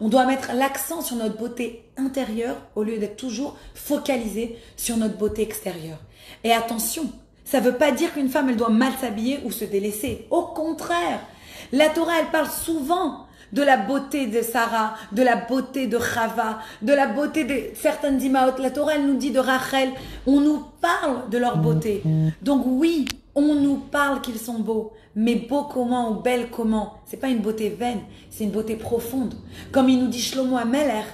On doit mettre l'accent sur notre beauté intérieure au lieu d'être toujours focalisé sur notre beauté extérieure. Et attention, ça ne veut pas dire qu'une femme, elle doit mal s'habiller ou se délaisser. Au contraire, la Torah, elle parle souvent de la beauté de Sarah, de la beauté de Chava, de la beauté de certaines imaot. La Torah, elle nous dit de Rachel, on nous parle de leur beauté. Donc oui, on nous parle qu'ils sont beaux, mais beaux comment ou belles comment? C'est pas une beauté vaine, c'est une beauté profonde. Comme il nous dit Shlomo HaMelech,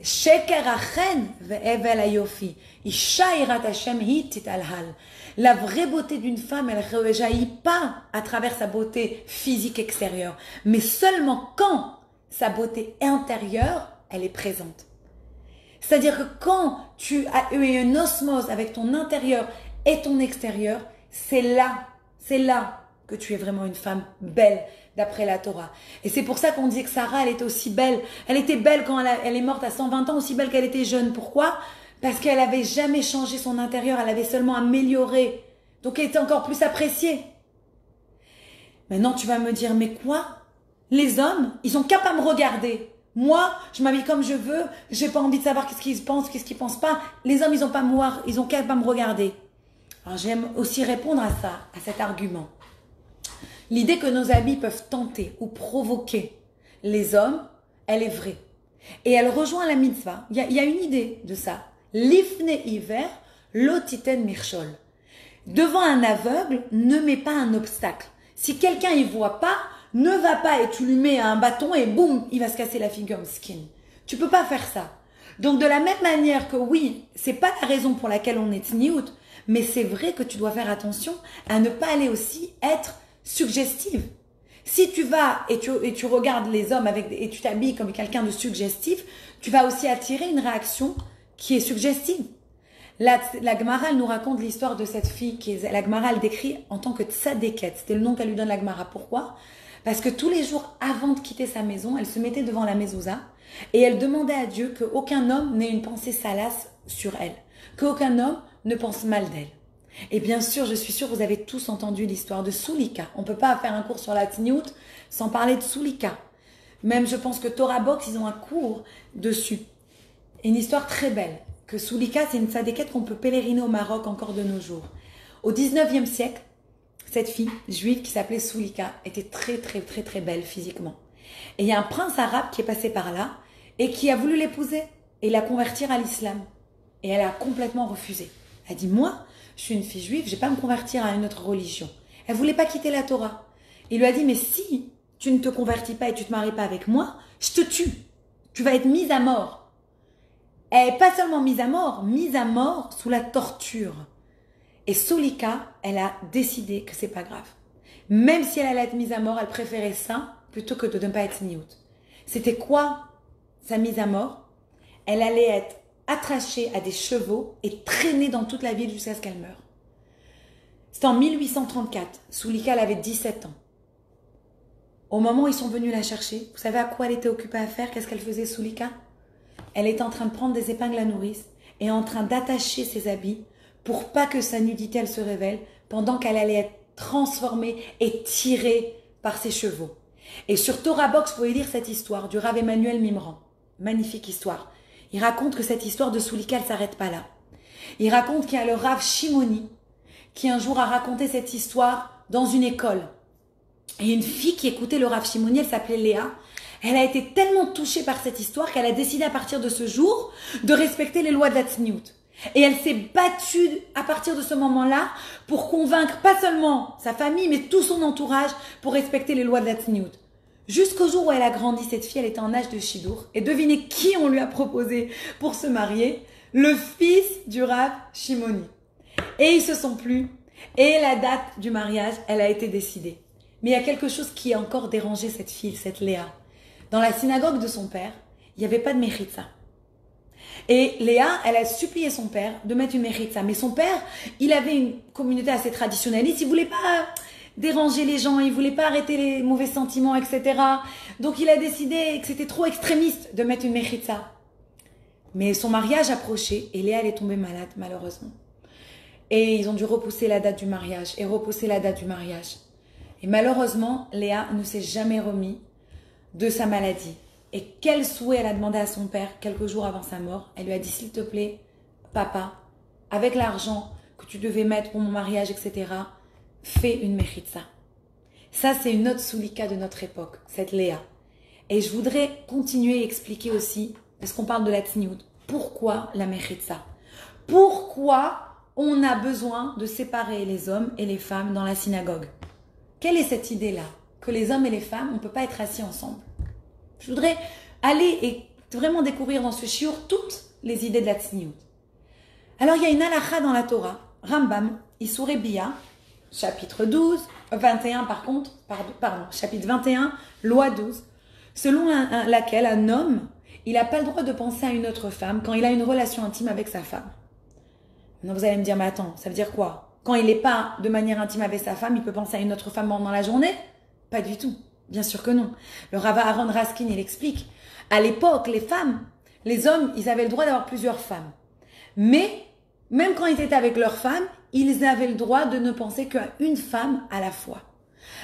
Sheker achen ve'evel hayofi, isha yirat Hashem hi titalhal. La vraie beauté d'une femme, elle ne jaillit pas à travers sa beauté physique extérieure, mais seulement quand sa beauté intérieure, elle est présente. C'est-à-dire que quand tu as eu une osmose avec ton intérieur et ton extérieur, c'est là que tu es vraiment une femme belle d'après la Torah. Et c'est pour ça qu'on dit que Sarah, elle était aussi belle. Elle était belle quand elle est morte à 120 ans, aussi belle qu'elle était jeune. Pourquoi ? Parce qu'elle n'avait jamais changé son intérieur, elle avait seulement amélioré. Donc elle était encore plus appréciée. Maintenant, tu vas me dire, mais quoi ? Les hommes, ils ont qu'à pas me regarder. Moi, je m'habille comme je veux, j'ai pas envie de savoir qu'est-ce qu'ils pensent, qu'est-ce qu'ils pensent pas. Les hommes, ils ont pas me voir, ils ont qu'à pas me regarder. Alors j'aime aussi répondre à ça, à cet argument. L'idée que nos habits peuvent tenter ou provoquer les hommes, elle est vraie. Et elle rejoint la mitzvah. Il y a une idée de ça. L'ifne hiver, l'otiten mirchol. Devant un aveugle, ne mets pas un obstacle. Si quelqu'un y voit pas, ne va pas et tu lui mets un bâton et boum, il va se casser la figure skin. Tu peux pas faire ça. Donc de la même manière que oui, c'est pas la raison pour laquelle on est tsniout, mais c'est vrai que tu dois faire attention à ne pas aller aussi être suggestive. Si tu vas et tu regardes les hommes et tu t'habilles comme quelqu'un de suggestif, tu vas aussi attirer une réaction qui est suggestive. La Gemara, elle nous raconte l'histoire de cette fille la Gemara, elle décrit en tant que tzadéket. C'était le nom qu'elle lui donne, la Gemara. Pourquoi ? Parce que tous les jours, avant de quitter sa maison, elle se mettait devant la mezouza et elle demandait à Dieu qu'aucun homme n'ait une pensée salace sur elle, qu'aucun homme ne pense mal d'elle. Et bien sûr, je suis sûre, vous avez tous entendu l'histoire de Soulika. On ne peut pas faire un cours sur la Tsniout sans parler de Soulika. Même, je pense que Torah Box, ils ont un cours dessus. Et une histoire très belle. Que Soulika, c'est une tzadékette qu'on peut pèleriner au Maroc encore de nos jours. Au 19e siècle, cette fille juive qui s'appelait Soulika était très, très, très, très belle physiquement. Et il y a un prince arabe qui est passé par là et qui a voulu l'épouser et la convertir à l'islam. Et elle a complètement refusé. Elle a dit, moi, je suis une fille juive, je ne vais pas me convertir à une autre religion. Elle ne voulait pas quitter la Torah. Il lui a dit, mais si tu ne te convertis pas et tu ne te maries pas avec moi, je te tue. Tu vas être mise à mort. Elle n'est pas seulement mise à mort sous la torture. Et Soulika, elle a décidé que c'est pas grave. Même si elle allait être mise à mort, elle préférait ça plutôt que de ne pas être tsniout. C'était quoi sa mise à mort? Elle allait être attachée à des chevaux et traînée dans toute la ville jusqu'à ce qu'elle meure. C'était en 1834. Soulika, elle avait 17 ans. Au moment où ils sont venus la chercher, vous savez à quoi elle était occupée à faire? Qu'est-ce qu'elle faisait, Soulika? Elle était en train de prendre des épingles à nourrice et en train d'attacher ses habits pour pas que sa nudité, elle se révèle pendant qu'elle allait être transformée et tirée par ses chevaux. Et sur Torah Box, vous pouvez lire cette histoire du Rav Emmanuel Mimran. Magnifique histoire. Il raconte que cette histoire de Soulika, elle ne s'arrête pas là. Il raconte qu'il y a le Rav Shimoni qui un jour a raconté cette histoire dans une école. Et une fille qui écoutait le Rav Shimoni, elle s'appelait Léa. Elle a été tellement touchée par cette histoire qu'elle a décidé à partir de ce jour de respecter les lois de la Tsniout. Et elle s'est battue à partir de ce moment-là pour convaincre pas seulement sa famille, mais tout son entourage pour respecter les lois de la Tsniout. Jusqu'au jour où elle a grandi, cette fille, elle était en âge de Shidour. Et devinez qui on lui a proposé pour se marier? Le fils du Rav Shimoni. Et ils se sont plus. Et la date du mariage, elle a été décidée. Mais il y a quelque chose qui a encore dérangé cette fille, cette Léa. Dans la synagogue de son père, il n'y avait pas de méritza. Et Léa, elle a supplié son père de mettre une méritza. Mais son père, il avait une communauté assez traditionnaliste. Il voulait pas déranger les gens, il voulait pas arrêter les mauvais sentiments, etc. Donc il a décidé que c'était trop extrémiste de mettre une méritza. Mais son mariage approchait et Léa, elle est tombée malade, malheureusement. Et ils ont dû repousser la date du mariage et repousser la date du mariage. Et malheureusement, Léa ne s'est jamais remise de sa maladie. Et quel souhait elle a demandé à son père quelques jours avant sa mort. Elle lui a dit, s'il te plaît, papa, avec l'argent que tu devais mettre pour mon mariage, etc., fais une méritza. Ça, c'est une autre soulika de notre époque, cette Léa. Et je voudrais continuer à expliquer aussi, parce qu'on parle de la tsniout, pourquoi la méritza? Pourquoi on a besoin de séparer les hommes et les femmes dans la synagogue? Quelle est cette idée-là? Que les hommes et les femmes, on ne peut pas être assis ensemble. Je voudrais aller et vraiment découvrir dans ce shiur toutes les idées de la tsniout. Alors, il y a une halakha dans la Torah, Rambam, Issurei Bia, chapitre 12, 21 par contre, pardon, chapitre 21, loi 12, selon laquelle un homme, il n'a pas le droit de penser à une autre femme quand il a une relation intime avec sa femme. Maintenant, vous allez me dire, mais attends, ça veut dire quoi? Quand il n'est pas de manière intime avec sa femme, il peut penser à une autre femme pendant la journée? Pas du tout. Bien sûr que non. Le Rava Aaron Raskin, il explique. À l'époque, les femmes, les hommes, ils avaient le droit d'avoir plusieurs femmes. Mais, même quand ils étaient avec leurs femmes, ils avaient le droit de ne penser qu'à une femme à la fois.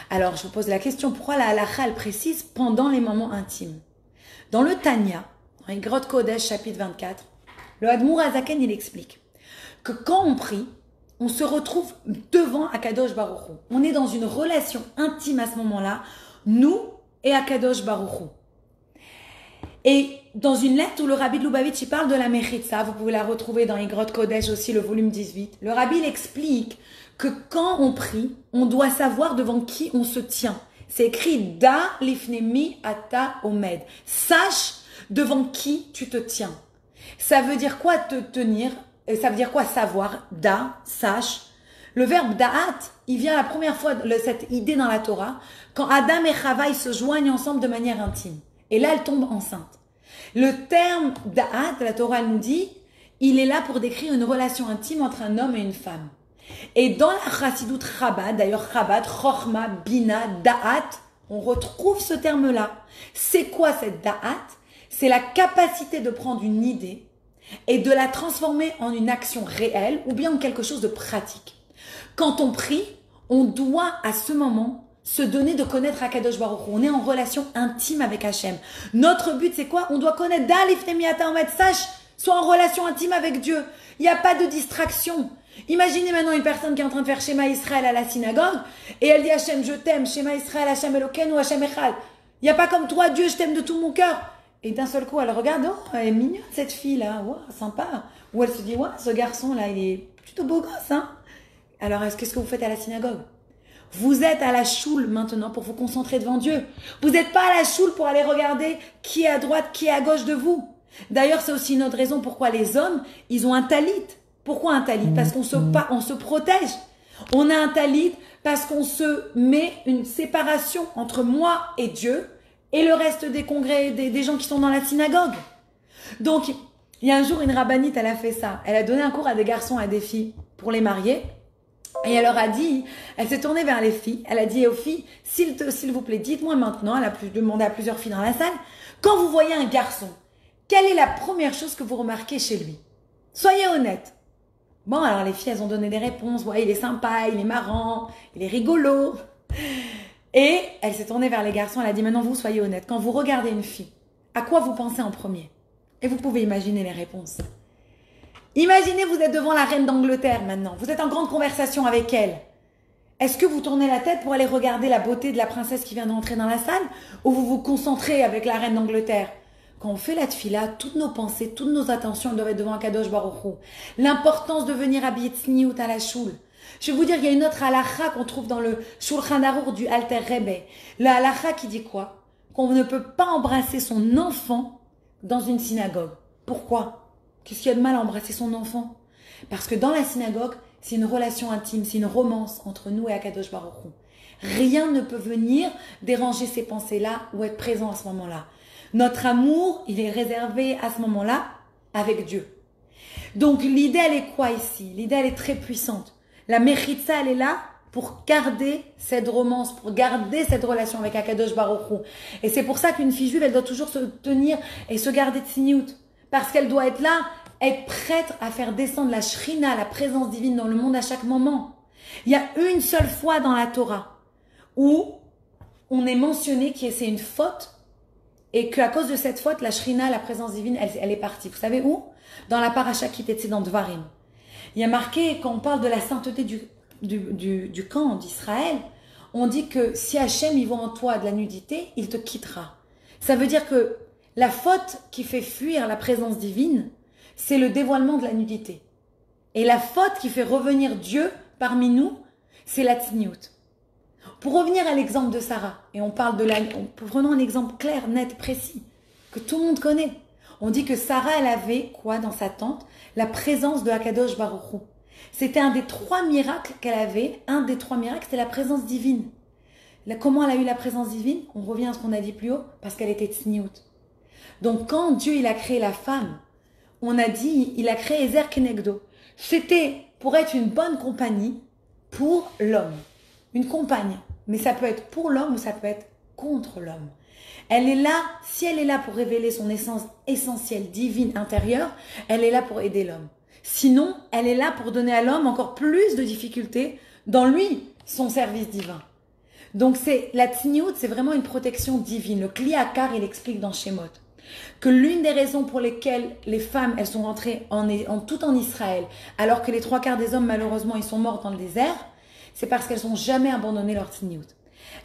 Alors, je vous pose la question, pourquoi la halakha, elle précise pendant les moments intimes? Dans le Tanya, dans les Grottes Kodesh, chapitre 24, le Admour Azaken, il explique que quand on prie, on se retrouve devant Akadosh Baruch Hu. On est dans une relation intime à ce moment-là, nous et Akadosh Baruch Hu. Et dans une lettre où le Rabbi de Lubavitch il parle de la méritza, vous pouvez la retrouver dans les Grottes Kodesh aussi, le volume 18, le Rabbi il explique que quand on prie, on doit savoir devant qui on se tient. C'est écrit « Da lifnemi ata omed ». Sache devant qui tu te tiens. Ça veut dire quoi te tenir? Ça veut dire quoi savoir? Da, sache. Le verbe da'at, il vient la première fois, cette idée dans la Torah, quand Adam et Chava ils se joignent ensemble de manière intime. Et là, elle tombe enceinte. Le terme da'at, la Torah elle nous dit, il est là pour décrire une relation intime entre un homme et une femme. Et dans la Chassidut Chabad, d'ailleurs Chabad, Chochma, Bina, da'at, on retrouve ce terme-là. C'est quoi cette da'at? C'est la capacité de prendre une idée et de la transformer en une action réelle ou bien en quelque chose de pratique. Quand on prie, on doit à ce moment se donner de connaître Akadosh Baruch Hu. On est en relation intime avec Hachem. Notre but c'est quoi? On doit connaître Dalif Nemiata Omed, sache, soit en relation intime avec Dieu. Il n'y a pas de distraction. Imaginez maintenant une personne qui est en train de faire Shema Israël à la synagogue et elle dit Hachem je t'aime, Shema Israël, Hachem Eloken ou Hachem Echad. Il n'y a pas comme toi Dieu, je t'aime de tout mon cœur. Et d'un seul coup, elle regarde, oh, elle est mignonne cette fille-là, wow, sympa. Ou elle se dit, ouais, ce garçon-là, il est plutôt beau gosse, hein. Alors, qu'est-ce que vous faites à la synagogue? Vous êtes à la choule maintenant pour vous concentrer devant Dieu. Vous n'êtes pas à la choule pour aller regarder qui est à droite, qui est à gauche de vous. D'ailleurs, c'est aussi une autre raison pourquoi les hommes, ils ont un talit. Pourquoi un talit? Parce qu'on se protège. On a un talit parce qu'on se met une séparation entre moi et Dieu et le reste des congrès, des gens qui sont dans la synagogue. Donc, il y a un jour, une rabbinite, elle a fait ça. Elle a donné un cours à des garçons et à des filles pour les marier. Et elle leur a dit, elle s'est tournée vers les filles, elle a dit aux filles, s'il vous plaît, dites-moi maintenant, elle a demandé à plusieurs filles dans la salle, quand vous voyez un garçon, quelle est la première chose que vous remarquez chez lui? Soyez honnêtes. Bon, alors les filles, elles ont donné des réponses. Ouais, il est sympa, il est marrant, il est rigolo. Et elle s'est tournée vers les garçons, elle a dit, maintenant vous, soyez honnêtes. Quand vous regardez une fille, à quoi vous pensez en premier? Et vous pouvez imaginer les réponses. Imaginez, vous êtes devant la reine d'Angleterre maintenant. Vous êtes en grande conversation avec elle. Est-ce que vous tournez la tête pour aller regarder la beauté de la princesse qui vient d'entrer dans la salle? Ou vous vous concentrez avec la reine d'Angleterre? Quand on fait la tfila, toutes nos pensées, toutes nos attentions doivent être devant Kadosh Baruch Hu. L'importance de venir habiller tsniout à la choule. Je vais vous dire, il y a une autre halakha qu'on trouve dans le Shulchan Aruch du Alter Rebbe. La halakha qui dit quoi? Qu'on ne peut pas embrasser son enfant dans une synagogue. Pourquoi? Qu'est-ce qu'il y a de mal à embrasser son enfant? Parce que dans la synagogue, c'est une relation intime, c'est une romance entre nous et Akadosh Baruch Hu. Rien ne peut venir déranger ces pensées-là ou être présent à ce moment-là. Notre amour, il est réservé à ce moment-là avec Dieu. Donc l'idée, elle est quoi ici? L'idée, elle est très puissante. La Mechitza, elle est là pour garder cette romance, pour garder cette relation avec Akadosh Baruch Hu. Et c'est pour ça qu'une fille juive, elle doit toujours se tenir et se garder de Tzniut. Parce qu'elle doit être là, être prête à faire descendre la Shrina, la présence divine dans le monde à chaque moment. Il y a une seule fois dans la Torah où on est mentionné que c'est une faute et qu'à cause de cette faute, la Shrina, la présence divine, elle est partie. Vous savez où? Dans la paracha qui était dans Dvarim. Il y a marqué, quand on parle de la sainteté du camp d'Israël, on dit que si Hachem y voit en toi de la nudité, il te quittera. Ça veut dire que la faute qui fait fuir la présence divine, c'est le dévoilement de la nudité. Et la faute qui fait revenir Dieu parmi nous, c'est la tzniut. Pour revenir à l'exemple de Sarah, et on parle de prenons un exemple clair, net, précis, que tout le monde connaît. On dit que Sarah, elle avait quoi dans sa tente? La présence de Akadosh Baruch Hu. C'était un des 3 miracles qu'elle avait. Un des 3 miracles, c'était la présence divine. Comment elle a eu la présence divine? On revient à ce qu'on a dit plus haut, parce qu'elle était tzniut. Donc quand Dieu il a créé la femme, on a dit, il a créé Ezer Kenegdo. C'était pour être une bonne compagnie pour l'homme. Une compagne. Mais ça peut être pour l'homme ou ça peut être contre l'homme. Elle est là, si elle est là pour révéler son essence essentielle, divine, intérieure, elle est là pour aider l'homme. Sinon, elle est là pour donner à l'homme encore plus de difficultés dans lui, son service divin. Donc la tzniut, c'est vraiment une protection divine. Le Kli Akar, il explique dans Shemot que l'une des raisons pour lesquelles les femmes, elles sont rentrées tout en Israël, alors que les 3/4 des hommes, malheureusement, ils sont morts dans le désert, c'est parce qu'elles n'ont jamais abandonné leur tzniut.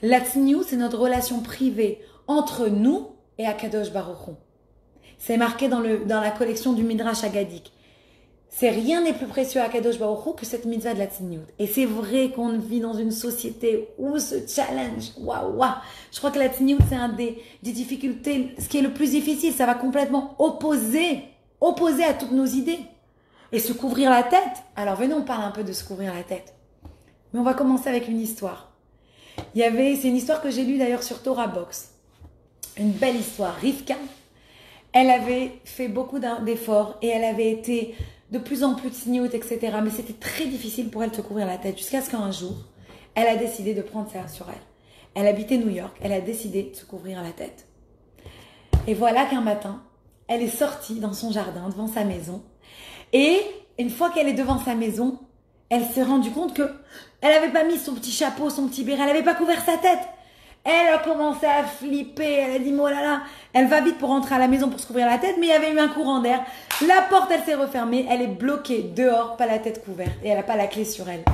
La tzniut, c'est notre relation privée entre nous et Akadosh Baruch Hu. C'est marqué dans la collection du Midrash Agadik. Rien n'est plus précieux à Akadosh Baruch Hu que cette mitzvah de la tzniut. Et c'est vrai qu'on vit dans une société où ce challenge, waouh, je crois que la tzniut, c'est un des difficultés, ce qui est le plus difficile, ça va complètement opposer à toutes nos idées. Et se couvrir la tête. Alors venez, on parle un peu de se couvrir la tête. Mais on va commencer avec une histoire. C'est une histoire que j'ai lue d'ailleurs sur Torah Box. Une belle histoire. Rivka, elle avait fait beaucoup d'efforts et elle avait été de plus en plus tzniut, etc. Mais c'était très difficile pour elle de se couvrir la tête jusqu'à ce qu'un jour, elle a décidé de prendre ça sur elle. Elle habitait New York, elle a décidé de se couvrir la tête. Et voilà qu'un matin, elle est sortie dans son jardin, devant sa maison. Et une fois qu'elle est devant sa maison, elle s'est rendue compte que elle n'avait pas mis son petit chapeau, son petit béret, elle n'avait pas couvert sa tête. Elle a commencé à flipper, elle a dit oh là là, elle va vite pour rentrer à la maison pour se couvrir la tête, mais il y avait eu un courant d'air, la porte elle s'est refermée, elle est bloquée dehors, pas la tête couverte, et elle n'a pas la clé sur elle.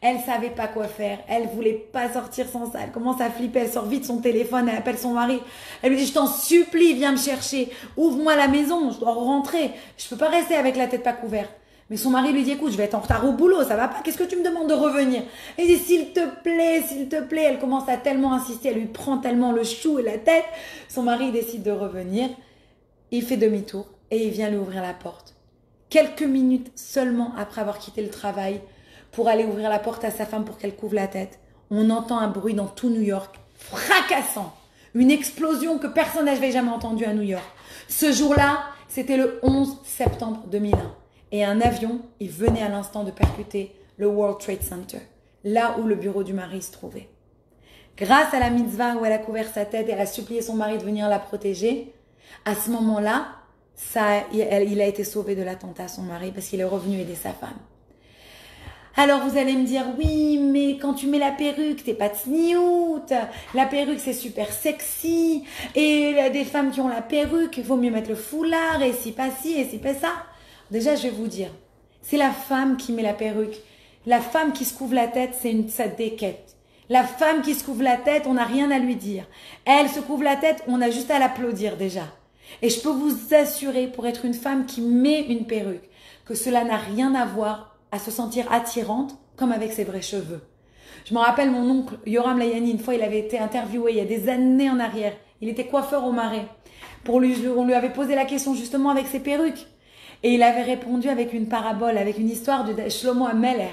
Elle savait pas quoi faire, elle voulait pas sortir sans ça, elle commence à flipper, elle sort vite son téléphone, elle appelle son mari, elle lui dit je t'en supplie, viens me chercher, ouvre-moi la maison, je dois rentrer, je peux pas rester avec la tête pas couverte. Mais son mari lui dit écoute, je vais être en retard au boulot, ça va pas, qu'est-ce que tu me demandes de revenir? Elle dit s'il te plaît, elle commence à tellement insister, elle lui prend tellement le chou et la tête, son mari décide de revenir, il fait demi-tour et il vient lui ouvrir la porte. Quelques minutes seulement après avoir quitté le travail, pour aller ouvrir la porte à sa femme pour qu'elle couvre la tête, on entend un bruit dans tout New York, fracassant, une explosion que personne n'avait jamais entendue à New York. Ce jour-là, c'était le 11 septembre 2001. Et un avion, il venait à l'instant de percuter le World Trade Center, là où le bureau du mari se trouvait. Grâce à la mitzvah où elle a couvert sa tête et elle a supplié son mari de venir la protéger, à ce moment-là, il a été sauvé de l'attentat à son mari parce qu'il est revenu aider sa femme. Alors vous allez me dire, oui, mais quand tu mets la perruque, t'es pas tzniut, la perruque c'est super sexy, et il y a des femmes qui ont la perruque, il vaut mieux mettre le foulard, et si pas ci, et si pas ça. Déjà, je vais vous dire, c'est la femme qui met la perruque. La femme qui se couvre la tête, c'est une déquête. La femme qui se couvre la tête, on n'a rien à lui dire. Elle se couvre la tête, on a juste à l'applaudir déjà. Et je peux vous assurer, pour être une femme qui met une perruque, que cela n'a rien à voir à se sentir attirante comme avec ses vrais cheveux. Je me rappelle mon oncle Yoram Layani, une fois il avait été interviewé il y a des années en arrière. Il était coiffeur au Marais. On lui avait posé la question justement avec ses perruques. Et il avait répondu avec une parabole, avec une histoire de Shlomo Ameler.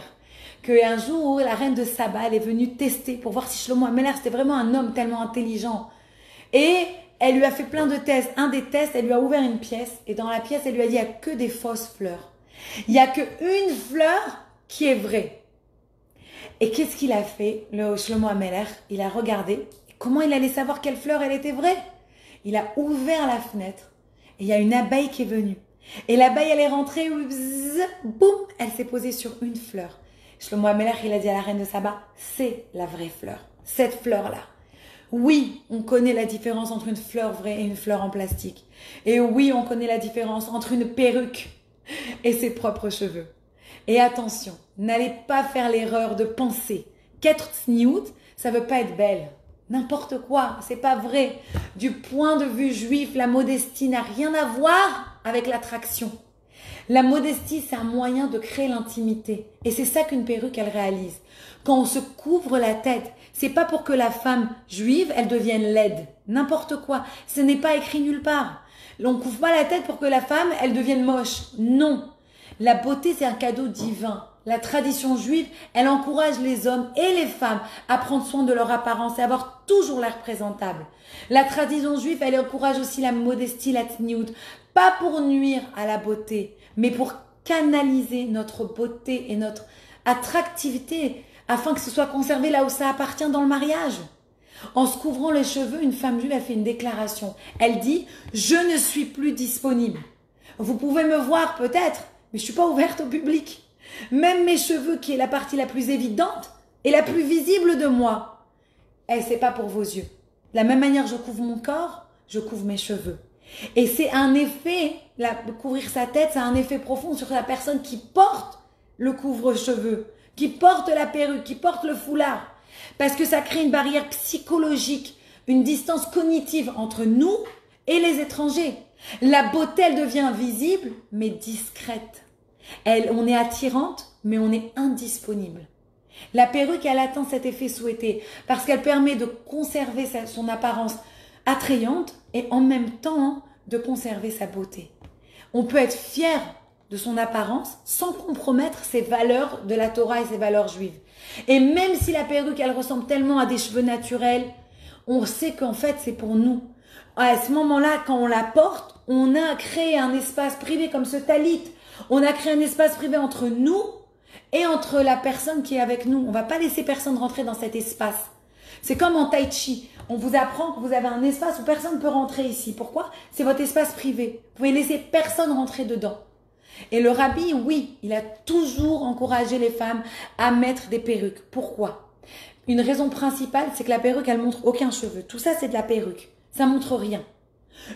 Qu'un jour, la reine de Saba, elle est venue tester pour voir si Shlomo Ameler, c'était vraiment un homme tellement intelligent. Et elle lui a fait plein de tests. Un des tests, elle lui a ouvert une pièce et dans la pièce, elle lui a dit, il n'y a que des fausses fleurs. Il n'y a qu'une fleur qui est vraie. Et qu'est-ce qu'il a fait, le Shlomo HaMelech? Il a regardé. Comment il allait savoir quelle fleur elle était vraie? Il a ouvert la fenêtre et il y a une abeille qui est venue. Et l'abeille, elle est rentrée, bzz, boum, elle s'est posée sur une fleur. Shlomo HaMelech, il a dit à la reine de Saba, c'est la vraie fleur, cette fleur-là. Oui, on connaît la différence entre une fleur vraie et une fleur en plastique. Et oui, on connaît la différence entre une perruque et ses propres cheveux. Et attention, n'allez pas faire l'erreur de penser qu'être tsniout, ça veut pas être belle. N'importe quoi, c'est pas vrai. Du point de vue juif, la modestie n'a rien à voir avec l'attraction. La modestie, c'est un moyen de créer l'intimité. Et c'est ça qu'une perruque, elle réalise. Quand on se couvre la tête, c'est pas pour que la femme juive, elle devienne laide. N'importe quoi. Ce n'est pas écrit nulle part. On ne couvre pas la tête pour que la femme, elle devienne moche. Non. La beauté, c'est un cadeau divin. La tradition juive, elle encourage les hommes et les femmes à prendre soin de leur apparence et avoir toujours l'air présentable. La tradition juive, elle encourage aussi la modestie, la tsniout, pas pour nuire à la beauté, mais pour canaliser notre beauté et notre attractivité afin que ce soit conservé là où ça appartient dans le mariage. En se couvrant les cheveux, une femme juive a fait une déclaration. Elle dit « Je ne suis plus disponible. Vous pouvez me voir peut-être, mais je ne suis pas ouverte au public. Même mes cheveux, qui est la partie la plus évidente et la plus visible de moi, c'est pas pour vos yeux. De la même manière que je couvre mon corps, je couvre mes cheveux. Et c'est un effet, couvrir sa tête, c'est un effet profond sur la personne qui porte le couvre-cheveux, qui porte la perruque, qui porte le foulard. Parce que ça crée une barrière psychologique, une distance cognitive entre nous et les étrangers. La beauté, elle devient visible, mais discrète. On est attirante, mais on est indisponible. La perruque, elle atteint cet effet souhaité parce qu'elle permet de conserver son apparence attrayante et en même temps de conserver sa beauté. On peut être fier de son apparence sans compromettre ses valeurs de la Torah et ses valeurs juives. Et même si la perruque, elle ressemble tellement à des cheveux naturels, on sait qu'en fait, c'est pour nous. À ce moment-là, quand on la porte, on a créé un espace privé comme ce talit. On a créé un espace privé entre nous et entre la personne qui est avec nous. On ne va pas laisser personne rentrer dans cet espace. C'est comme en tai chi. On vous apprend que vous avez un espace où personne ne peut rentrer ici. Pourquoi? C'est votre espace privé. Vous pouvez laisser personne rentrer dedans. Et le rabbi, oui, il a toujours encouragé les femmes à mettre des perruques. Pourquoi? Une raison principale, c'est que la perruque, elle montre aucun cheveu. Tout ça, c'est de la perruque. Ça montre rien.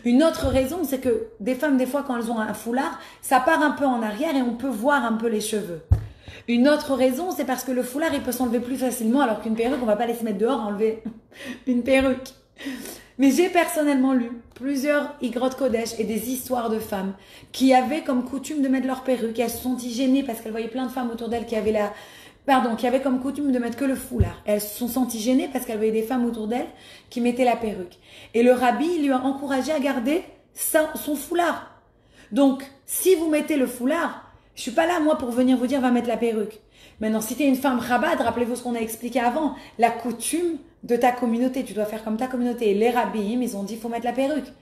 Une autre raison, c'est que des femmes, des fois, quand elles ont un foulard, ça part un peu en arrière et on peut voir un peu les cheveux. Une autre raison, c'est parce que le foulard, il peut s'enlever plus facilement, alors qu'une perruque, on va pas laisser mettre dehors enlever une perruque. Mais j'ai personnellement lu plusieurs Igrot Kodesh et des histoires de femmes qui avaient comme coutume de mettre leur perruque. Elles se sont gênées parce qu'elles voyaient plein de femmes autour d'elles qui avaient qui avaient comme coutume de mettre que le foulard. Elles se sont senties gênées parce qu'elles voyaient des femmes autour d'elles qui mettaient la perruque. Et le rabbi, il lui a encouragé à garder son foulard. Donc, si vous mettez le foulard, je suis pas là, moi, pour venir vous dire, va mettre la perruque. Maintenant, si tu es une femme rabbade, rappelez-vous ce qu'on a expliqué avant, la coutume de ta communauté, tu dois faire comme ta communauté. Et les rabbis, ils ont dit, il faut mettre la perruque.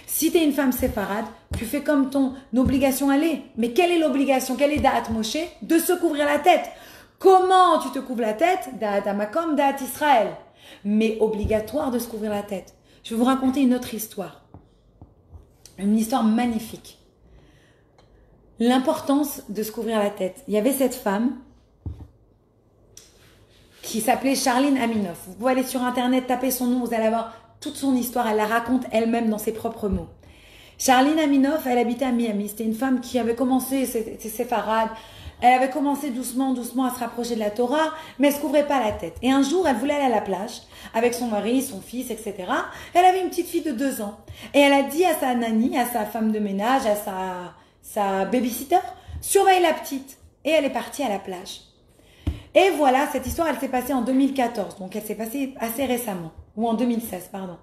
Si tu es une femme séfarade, tu fais comme ton obligation à aller. Mais quelle est l'obligation? Quelle est Da'at Moshe? De se couvrir la tête. Comment tu te couvres la tête? Da'at Amakom, Da'at Israël. Mais obligatoire de se couvrir la tête. Je vais vous raconter une autre histoire. Une histoire magnifique. L'importance de se couvrir la tête. Il y avait cette femme qui s'appelait Charline Aminoff. Vous pouvez aller sur internet, taper son nom, vous allez avoir toute son histoire. Elle la raconte elle-même dans ses propres mots. Charline Aminoff, elle habitait à Miami. C'était une femme qui avait commencé ses séfarades. Elle avait commencé doucement à se rapprocher de la Torah, mais elle ne se couvrait pas la tête. Et un jour, elle voulait aller à la plage avec son mari, son fils, etc. Elle avait une petite fille de 2 ans. Et elle a dit à sa nanny, à sa femme de ménage, à sa babysitter, surveille la petite. Et elle est partie à la plage. Et voilà, cette histoire, elle s'est passée en 2014. Donc, elle s'est passée assez récemment. Ou en 2016, pardon.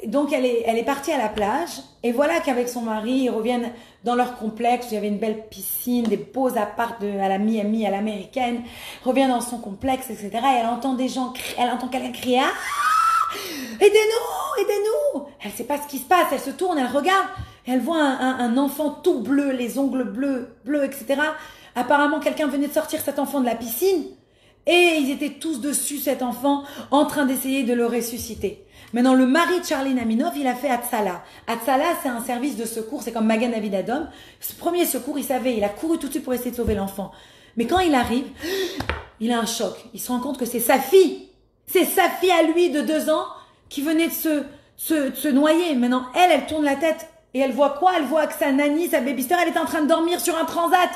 Donc, elle est partie à la plage. Et voilà qu'avec son mari, ils reviennent dans leur complexe. Il y avait une belle piscine, des beaux apparts à la Miami, à l'américaine. Revient dans son complexe, etc. Et elle entend des gens, elle entend quelqu'un crier « Ah, aidez-nous ! aidez-nous. Elle ne sait pas ce qui se passe, elle se tourne, elle regarde, elle voit un enfant tout bleu, les ongles bleus, etc. Apparemment, quelqu'un venait de sortir cet enfant de la piscine et ils étaient tous dessus, cet enfant, en train d'essayer de le ressusciter. Maintenant, le mari de Charline Aminov, il a fait Hatsala. Hatsala, c'est un service de secours, c'est comme Magan David Adom. Ce premier secours, il savait, il a couru tout de suite pour essayer de sauver l'enfant. Mais quand il arrive, il a un choc. Il se rend compte que c'est sa fille. C'est sa fille à lui de 2 ans qui venait de se noyer. Maintenant, elle tourne la tête et elle voit quoi? Elle voit que sa nanny, sa babysitter, elle est en train de dormir sur un transat.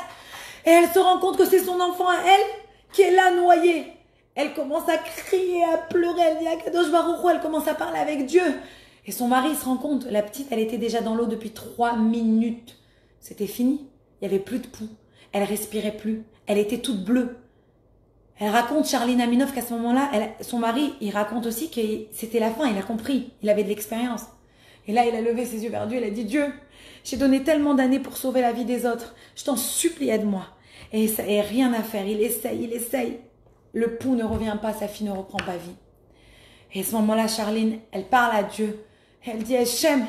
Et elle se rend compte que c'est son enfant à elle qui est là noyé. Elle commence à crier, à pleurer, elle dit à Kadosh Baruch Hu, elle commence à parler avec Dieu. Et son mari se rend compte, la petite, elle était déjà dans l'eau depuis 3 minutes. C'était fini, il n'y avait plus de pouls, elle respirait plus, elle était toute bleue. Elle raconte, Charline Aminov, qu'à ce moment-là, son mari, il raconte aussi que c'était la fin, il a compris, il avait de l'expérience. Et là, il a levé ses yeux vers Dieu, il a dit, Dieu, j'ai donné tellement d'années pour sauver la vie des autres, je t'en supplie, aide-moi. Et rien à faire, il essaye. Le pouls ne revient pas, sa fille ne reprend pas vie. Et à ce moment-là, Charline, elle parle à Dieu. Elle dit, Hachem,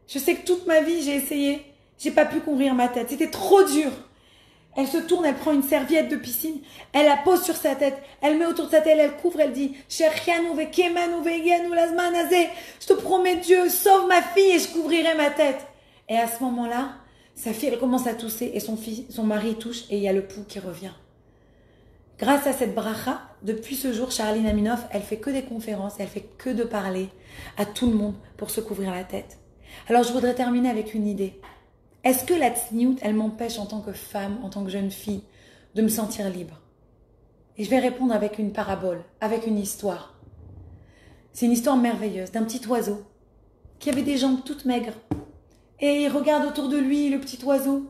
je sais que toute ma vie, j'ai essayé. J'ai pas pu couvrir ma tête. C'était trop dur. Elle se tourne, elle prend une serviette de piscine. Elle la pose sur sa tête. Elle met autour de sa tête, elle couvre, elle dit, je te promets Dieu, sauve ma fille et je couvrirai ma tête. Et à ce moment-là, sa fille, elle commence à tousser et son mari touche et il y a le pouls qui revient. Grâce à cette bracha, depuis ce jour, Charline Aminov, elle fait que des conférences, elle fait que de parler à tout le monde pour se couvrir la tête. Alors, je voudrais terminer avec une idée. Est-ce que la tsniout, elle m'empêche en tant que femme, en tant que jeune fille, de me sentir libre? Et je vais répondre avec une parabole, avec une histoire. C'est une histoire merveilleuse d'un petit oiseau qui avait des jambes toutes maigres. Et il regarde autour de lui le petit oiseau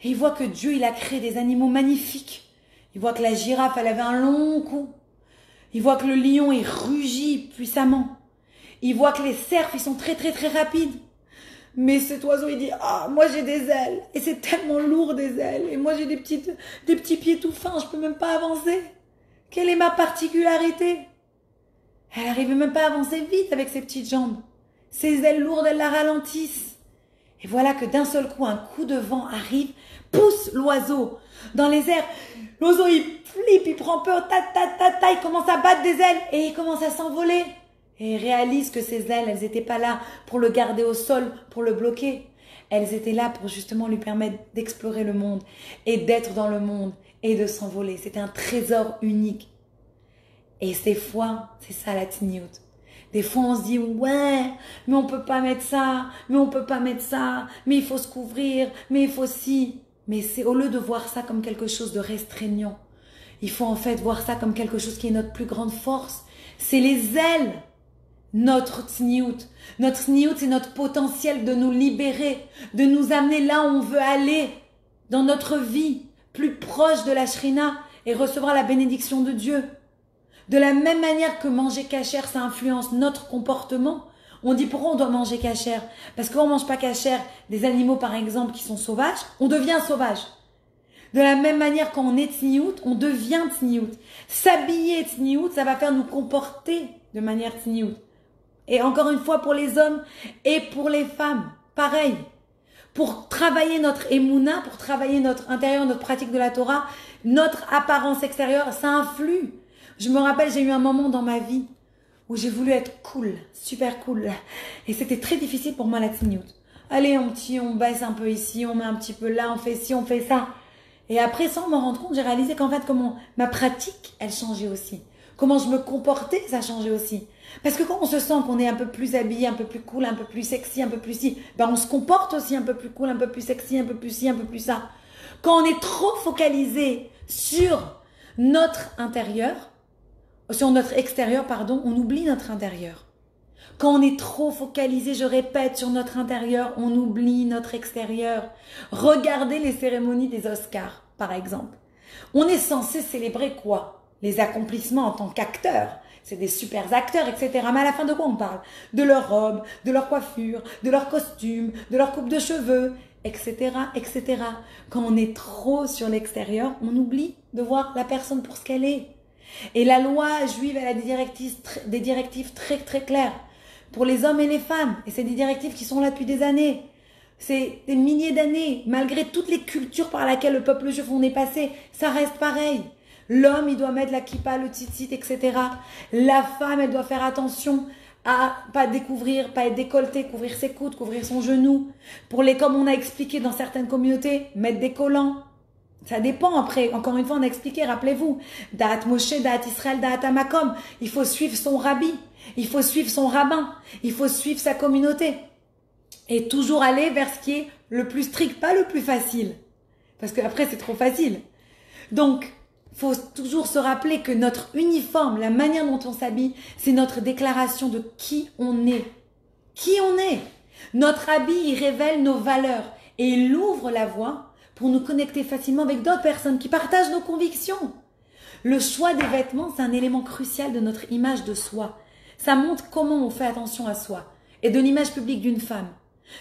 et il voit que Dieu, il a créé des animaux magnifiques. Il voit que la girafe, elle avait un long cou. Il voit que le lion, il rugit puissamment. Il voit que les cerfs, ils sont très, très, très rapides. Mais cet oiseau, il dit, ah, moi j'ai des ailes. Et c'est tellement lourd des ailes. Et moi j'ai des petits pieds tout fins, je peux même pas avancer. Quelle est ma particularité? Elle n'arrivait même pas à avancer vite avec ses petites jambes. Ses ailes lourdes, elles la ralentissent. Et voilà que d'un seul coup, un coup de vent arrive, pousse l'oiseau dans les airs. L'oiseau, il flippe, il prend peur, il commence à battre des ailes et il commence à s'envoler. Et il réalise que ses ailes, elles n'étaient pas là pour le garder au sol, pour le bloquer. Elles étaient là pour justement lui permettre d'explorer le monde et d'être dans le monde et de s'envoler. C'était un trésor unique. Et des fois, c'est ça la tsniout. Des fois, on se dit, ouais, mais on peut pas mettre ça, mais on peut pas mettre ça, mais il faut se couvrir, mais il faut si. Mais c'est au lieu de voir ça comme quelque chose de restreignant, il faut en fait voir ça comme quelque chose qui est notre plus grande force. C'est les ailes, notre tsniout. Notre tsniout, c'est notre potentiel de nous libérer, de nous amener là où on veut aller, dans notre vie, plus proche de la shrina et recevoir la bénédiction de Dieu. De la même manière que manger cachère, ça influence notre comportement. On dit pourquoi on doit manger cachère? Parce qu'on ne mange pas cachère des animaux par exemple qui sont sauvages, on devient sauvage. De la même manière quand on est tsniout, on devient tsniout. S'habiller tsniout, ça va faire nous comporter de manière tsniout. Et encore une fois pour les hommes et pour les femmes, pareil. Pour travailler notre émouna, pour travailler notre intérieur, notre pratique de la Torah, notre apparence extérieure, ça influe. Je me rappelle, j'ai eu un moment dans ma vie où j'ai voulu être cool, super cool. Et c'était très difficile pour moi la tsniout. Allez, on baisse un peu ici, on met un petit peu là, on fait ci, on fait ça. Et après, sans m'en rendre compte, j'ai réalisé qu'en fait, comment ma pratique, elle changeait aussi. Comment je me comportais, ça changeait aussi. Parce que quand on se sent qu'on est un peu plus habillé, un peu plus cool, un peu plus sexy, un peu plus ci, ben on se comporte aussi un peu plus cool, un peu plus sexy, un peu plus ci, un peu plus ça. Quand on est trop focalisé sur notre intérieur, sur notre extérieur, pardon, on oublie notre intérieur. Quand on est trop focalisé, je répète, sur notre intérieur, on oublie notre extérieur. Regardez les cérémonies des Oscars, par exemple. On est censé célébrer quoi? Les accomplissements en tant qu'acteur. C'est des super acteurs, etc. Mais à la fin de quoi on parle? De leur robe, de leur coiffure, de leur costume, de leur coupe de cheveux, etc., etc. Quand on est trop sur l'extérieur, on oublie de voir la personne pour ce qu'elle est. Et la loi juive, elle a des directives très très claires. pour les hommes et les femmes. Et c'est des directives qui sont là depuis des années. C'est des milliers d'années. Malgré toutes les cultures par lesquelles le peuple juif on est passé, ça reste pareil. L'homme, il doit mettre la kippa, le tzitzit, etc. La femme, elle doit faire attention à pas découvrir, pas être décolletée, couvrir ses coudes, couvrir son genou. Pour les, comme on a expliqué dans certaines communautés, mettre des collants. Ça dépend après. Encore une fois, on a expliqué, rappelez-vous. Da'at Moshe, Da'at Israël, Da'at Hamakom. Il faut suivre son rabbi. Il faut suivre son rabbin. Il faut suivre sa communauté. Et toujours aller vers ce qui est le plus strict, pas le plus facile. Parce qu'après, c'est trop facile. Donc, il faut toujours se rappeler que notre uniforme, la manière dont on s'habille, c'est notre déclaration de qui on est. Qui on est. Notre habit, il révèle nos valeurs et il ouvre la voie pour nous connecter facilement avec d'autres personnes qui partagent nos convictions. Le choix des vêtements, c'est un élément crucial de notre image de soi. Ça montre comment on fait attention à soi et de l'image publique d'une femme.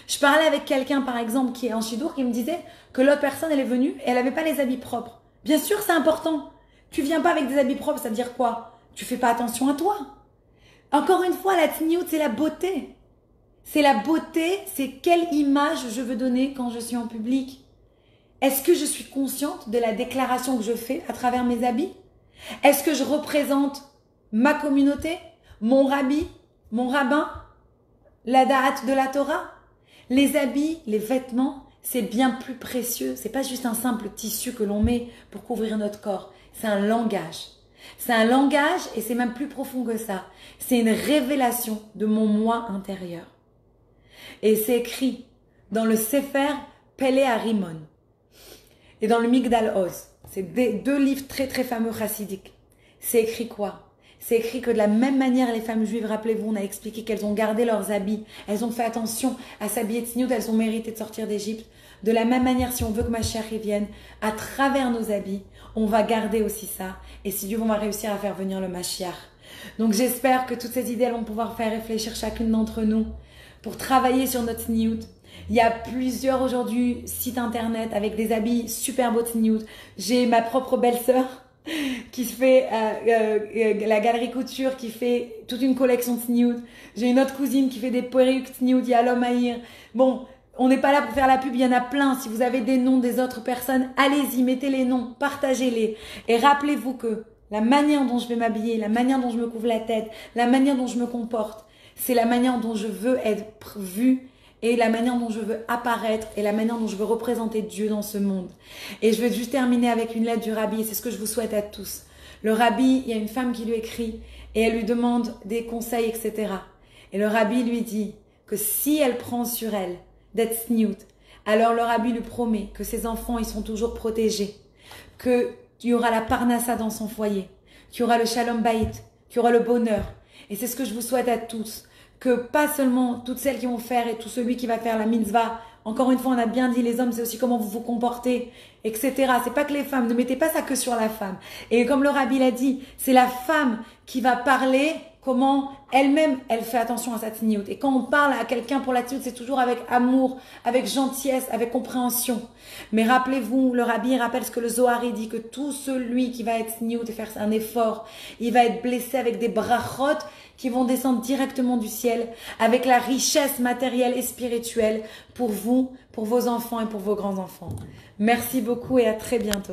Je parlais avec quelqu'un, par exemple, qui est en chidour, qui me disait que l'autre personne, elle est venue et elle n'avait pas les habits propres. Bien sûr, c'est important. Tu viens pas avec des habits propres, ça veut dire quoi? Tu fais pas attention à toi. Encore une fois, la tzniut, c'est la beauté. C'est la beauté, c'est quelle image je veux donner quand je suis en public. Est-ce que je suis consciente de la déclaration que je fais à travers mes habits? Est-ce que je représente ma communauté, mon rabbi, mon rabbin, la da'at de la Torah? Les habits, les vêtements, c'est bien plus précieux. C'est pas juste un simple tissu que l'on met pour couvrir notre corps. C'est un langage. C'est un langage et c'est même plus profond que ça. C'est une révélation de mon moi intérieur. Et c'est écrit dans le Sefer Pele Harimon et dans le Migdal Oz. C'est deux livres très très fameux chassidiques. C'est écrit quoi? C'est écrit que de la même manière, les femmes juives, rappelez-vous, on a expliqué qu'elles ont gardé leurs habits. Elles ont fait attention à s'habiller tzniut, elles ont mérité de sortir d'Égypte. De la même manière, si on veut que Mashiach revienne, à travers nos habits, on va garder aussi ça. Et si Dieu, on va réussir à faire venir le Mashiach. Donc j'espère que toutes ces idées vont pouvoir faire réfléchir chacune d'entre nous pour travailler sur notre tzniut. Il y a plusieurs aujourd'hui sites internet avec des habits super beaux tzniut. J'ai ma propre belle-sœur qui fait la galerie couture, qui fait toute une collection de tzniut. J'ai une autre cousine qui fait des perruques tzniut, il y a l'homme Haïr. Bon, on n'est pas là pour faire la pub, il y en a plein. Si vous avez des noms des autres personnes, allez-y, mettez les noms, partagez-les. Et rappelez-vous que la manière dont je vais m'habiller, la manière dont je me couvre la tête, la manière dont je me comporte, c'est la manière dont je veux être vue et la manière dont je veux apparaître et la manière dont je veux représenter Dieu dans ce monde. Et je vais juste terminer avec une lettre du rabbi, et c'est ce que je vous souhaite à tous. Le rabbi, il y a une femme qui lui écrit et elle lui demande des conseils, etc. Et le rabbi lui dit que si elle prend sur elle d'être tzniut, alors le rabbi lui promet que ses enfants, ils sont toujours protégés, qu'il y aura la parnassa dans son foyer, qu'il y aura le shalom bayit, qu'il y aura le bonheur. Et c'est ce que je vous souhaite à tous. Que pas seulement toutes celles qui vont faire et tout celui qui va faire la mitzvah, encore une fois on a bien dit les hommes c'est aussi comment vous vous comportez, etc. C'est pas que les femmes, ne mettez pas ça que sur la femme. Et comme le rabbi l'a dit, c'est la femme qui va parler comment elle-même elle fait attention à sa tzniut. Et quand on parle à quelqu'un pour la tzniut, c'est toujours avec amour, avec gentillesse, avec compréhension. Mais rappelez-vous, le rabbi rappelle ce que le Zohar dit, que tout celui qui va être tzniut et faire un effort, il va être blessé avec des brachot qui vont descendre directement du ciel, avec la richesse matérielle et spirituelle pour vous, pour vos enfants et pour vos grands-enfants. Merci beaucoup et à très bientôt.